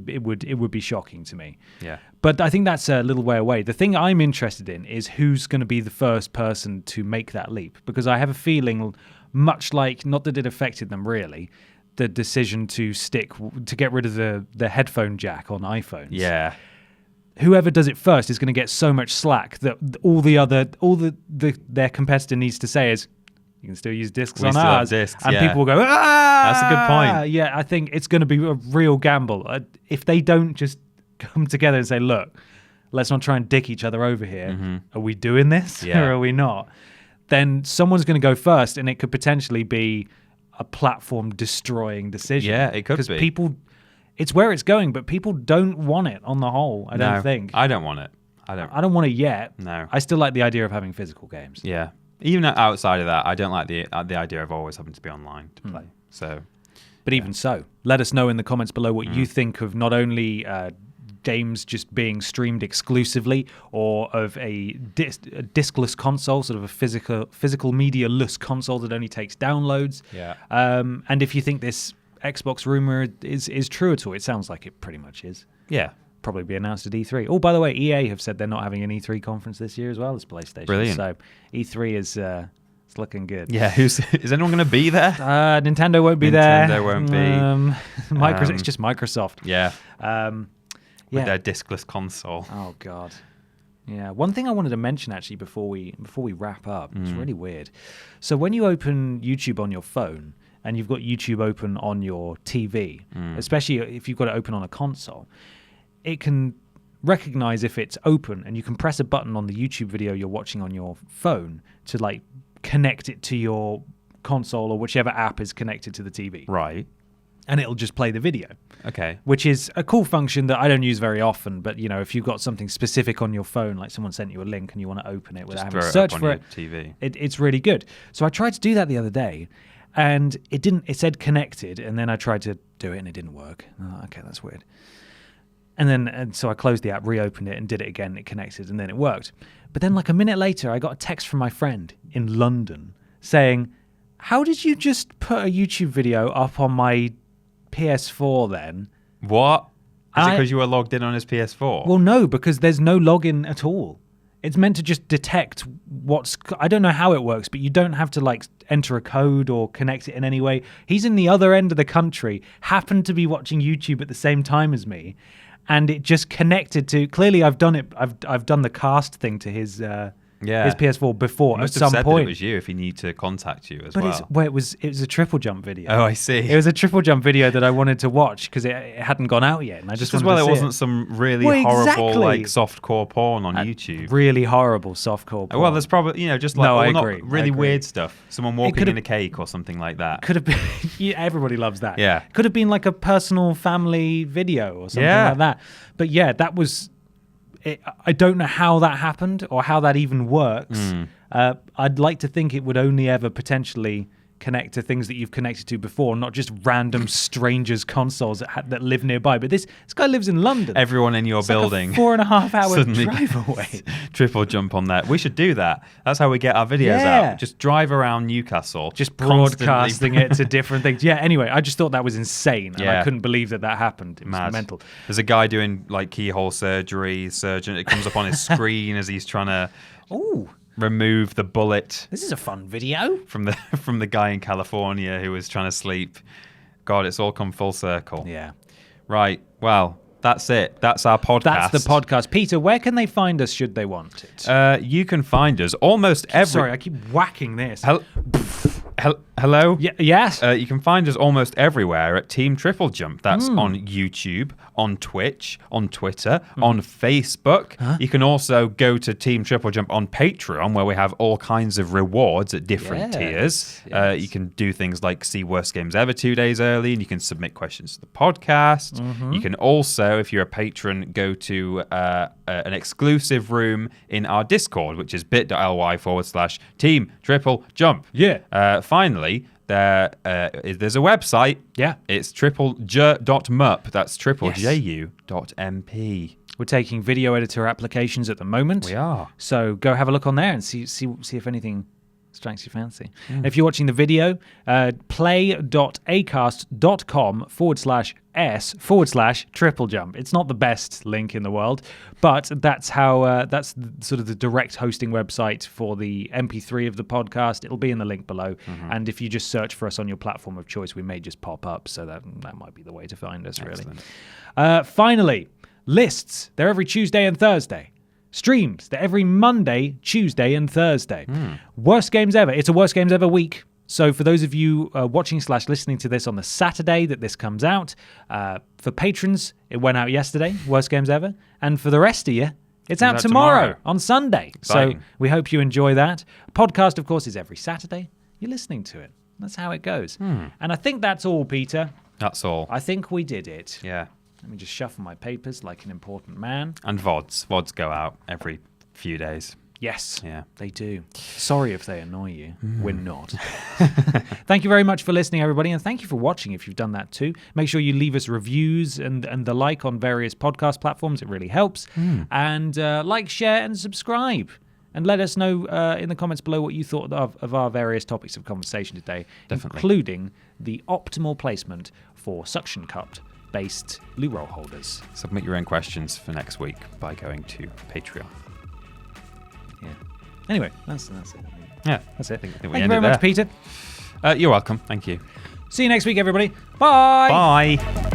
Speaker 1: It would be shocking to me. Yeah. But I think that's a little way away. The thing I'm interested in is who's going to be the first person to make that leap, because I have a feeling, much like, not that it affected them really, the decision to get rid of the headphone jack on iPhones. Yeah. Whoever does it first is going to get so much slack that their competitor needs to say is, you can still use discs on ours. Discs, and people will go, ah!
Speaker 2: That's a good point.
Speaker 1: Yeah, I think it's going to be a real gamble. If they don't just come together and say, look, let's not try and dick each other over here. Are we doing this or are we not? Then someone's going to go first, and it could potentially be a platform-destroying decision.
Speaker 2: Yeah, it could be.
Speaker 1: Because people... It's where it's going, but people don't want it on the whole, I don't think.
Speaker 2: I don't want it. I don't
Speaker 1: want it yet.
Speaker 2: No.
Speaker 1: I still like the idea of having physical games.
Speaker 2: Yeah. Even outside of that, I don't like the idea of always having to be online to play. So,
Speaker 1: but even so, let us know in the comments below what you think of not only games just being streamed exclusively, or of a discless console, sort of a physical media-less console that only takes downloads. Yeah. And if you think this Xbox rumor is true at all. It sounds like it pretty much is.
Speaker 2: Yeah.
Speaker 1: Probably be announced at E3. Oh, by the way, EA have said they're not having an E3 conference this year as well as PlayStation.
Speaker 2: Brilliant.
Speaker 1: So E3 is it's looking good.
Speaker 2: Yeah. Is anyone going to be there?
Speaker 1: Nintendo won't be there.
Speaker 2: Nintendo won't be.
Speaker 1: It's just Microsoft.
Speaker 2: Yeah. With their discless console.
Speaker 1: Oh God. Yeah. One thing I wanted to mention actually before we wrap up. It's really weird. So when you open YouTube on your phone, and you've got YouTube open on your TV, especially if you've got it open on a console, it can recognize if it's open, and you can press a button on the YouTube video you're watching on your phone to like connect it to your console or whichever app is connected to the TV.
Speaker 2: Right.
Speaker 1: And it'll just play the video.
Speaker 2: Okay.
Speaker 1: Which is a cool function that I don't use very often, but if you've got something specific on your phone, like someone sent you a link and you want to open it without having to search for it,
Speaker 2: TV.
Speaker 1: It's really good. So I tried to do that the other day, and it didn't. It said connected, and then I tried to do it, and it didn't work. Oh, okay, that's weird. And so I closed the app, reopened it, and did it again. And it connected, and then it worked. But then, like a minute later, I got a text from my friend in London saying, "How did you just put a YouTube video up on my PS4 then?"
Speaker 2: What? Is it because you were logged in on his PS4?
Speaker 1: Well, no, because there's no login at all. It's meant to just detect I don't know how it works, but you don't have to like enter a code or connect it in any way. He's in the other end of the country, happened to be watching YouTube at the same time as me, and it just connected to, clearly I've done it. I've done the cast thing to his PS4 before at some point.
Speaker 2: That it was you if he needed to contact you as well.
Speaker 1: But it was a TripleJump video.
Speaker 2: Oh, I see.
Speaker 1: It was a TripleJump video that I wanted to watch because it hadn't gone out yet, and I just wanted to see
Speaker 2: it wasn't some really horrible like softcore porn on YouTube.
Speaker 1: Really horrible softcore porn.
Speaker 2: Well, there's probably just like
Speaker 1: I agree.
Speaker 2: Really weird stuff. Someone walking in a cake or something like that.
Speaker 1: Could have been. Everybody loves that.
Speaker 2: Yeah.
Speaker 1: Could have been like a personal family video or something like that. But yeah, that was. I don't know how that happened or how that even works. I'd like to think it would only ever potentially connect to things that you've connected to before, not just random strangers' consoles that live nearby. But this guy lives in London.
Speaker 2: Everyone in your building.
Speaker 1: Like a 4.5 hour drive away.
Speaker 2: Triple jump on that. We should do that. That's how we get our videos out. Just drive around Newcastle.
Speaker 1: Just broadcasting it to different things. Yeah, anyway, I just thought that was insane. And I couldn't believe that happened. It was mental.
Speaker 2: There's a guy doing like keyhole surgeon. It comes up on his screen as he's trying to... remove the bullet.
Speaker 1: This is a fun video
Speaker 2: from the guy in California who was trying to sleep. God, it's all come full circle.
Speaker 1: Yeah.
Speaker 2: Right. Well, that's it. That's our podcast.
Speaker 1: That's the podcast. Peter, where can they find us should they want
Speaker 2: it? You can find us almost every...
Speaker 1: Sorry, I keep whacking this.
Speaker 2: Hello?
Speaker 1: Yes?
Speaker 2: You can find us almost everywhere at Team TripleJump. That's on YouTube, on Twitch, on Twitter, on Facebook. You can also go to Team TripleJump on Patreon, where we have all kinds of rewards at different tiers.
Speaker 1: Yes.
Speaker 2: You can do things like see Worst Games Ever 2 days early, and you can submit questions to the podcast. You can also, if you're a patron, go to an exclusive room in our Discord, which is bit.ly/Team TripleJump.
Speaker 1: Yeah.
Speaker 2: Finally, there's a website.
Speaker 1: Yeah.
Speaker 2: It's triplej.mup. That's triplejU.mp.
Speaker 1: We're taking video editor applications at the moment.
Speaker 2: We are.
Speaker 1: So go have a look on there and see if anything strikes your fancy. If you're watching the video, play.acast.com/s/TripleJump. It's not the best link in the world, but that's how that's sort of the direct hosting website for the MP3 of the podcast. It'll be in the link below. And if you just search for us on your platform of choice, we may just pop up. So that might be the way to find us, really. Finally, lists. They're every Tuesday and Thursday. Streams. They're every Monday, Tuesday, and Thursday. Worst Games Ever. It's a Worst Games Ever week. So for those of you watching/listening to this on the Saturday that this comes out, for patrons, it went out yesterday, Worst Games Ever. And for the rest of you, it's out tomorrow on Sunday.
Speaker 2: Exciting.
Speaker 1: So we hope you enjoy that. Podcast, of course, is every Saturday. You're listening to it. That's how it goes. And I think that's all, Peter.
Speaker 2: That's all.
Speaker 1: I think we did it.
Speaker 2: Yeah.
Speaker 1: Let me just shuffle my papers like an important man.
Speaker 2: And VODs. VODs go out every few days.
Speaker 1: Yes,
Speaker 2: yeah,
Speaker 1: they do. Sorry if they annoy you. We're not. Thank you very much for listening, everybody, and thank you for watching if you've done that too. Make sure you leave us reviews and the like on various podcast platforms. It really helps. And like, share, and subscribe. And let us know in the comments below what you thought of our various topics of conversation today, including the optimal placement for suction cup-based loo roll holders.
Speaker 2: Submit your own questions for next week by going to Patreon.
Speaker 1: Yeah. Anyway, that's it.
Speaker 2: Yeah,
Speaker 1: that's it.
Speaker 2: Thank
Speaker 1: you very much, Peter.
Speaker 2: You're welcome. Thank you.
Speaker 1: See you next week, everybody. Bye.
Speaker 2: Bye.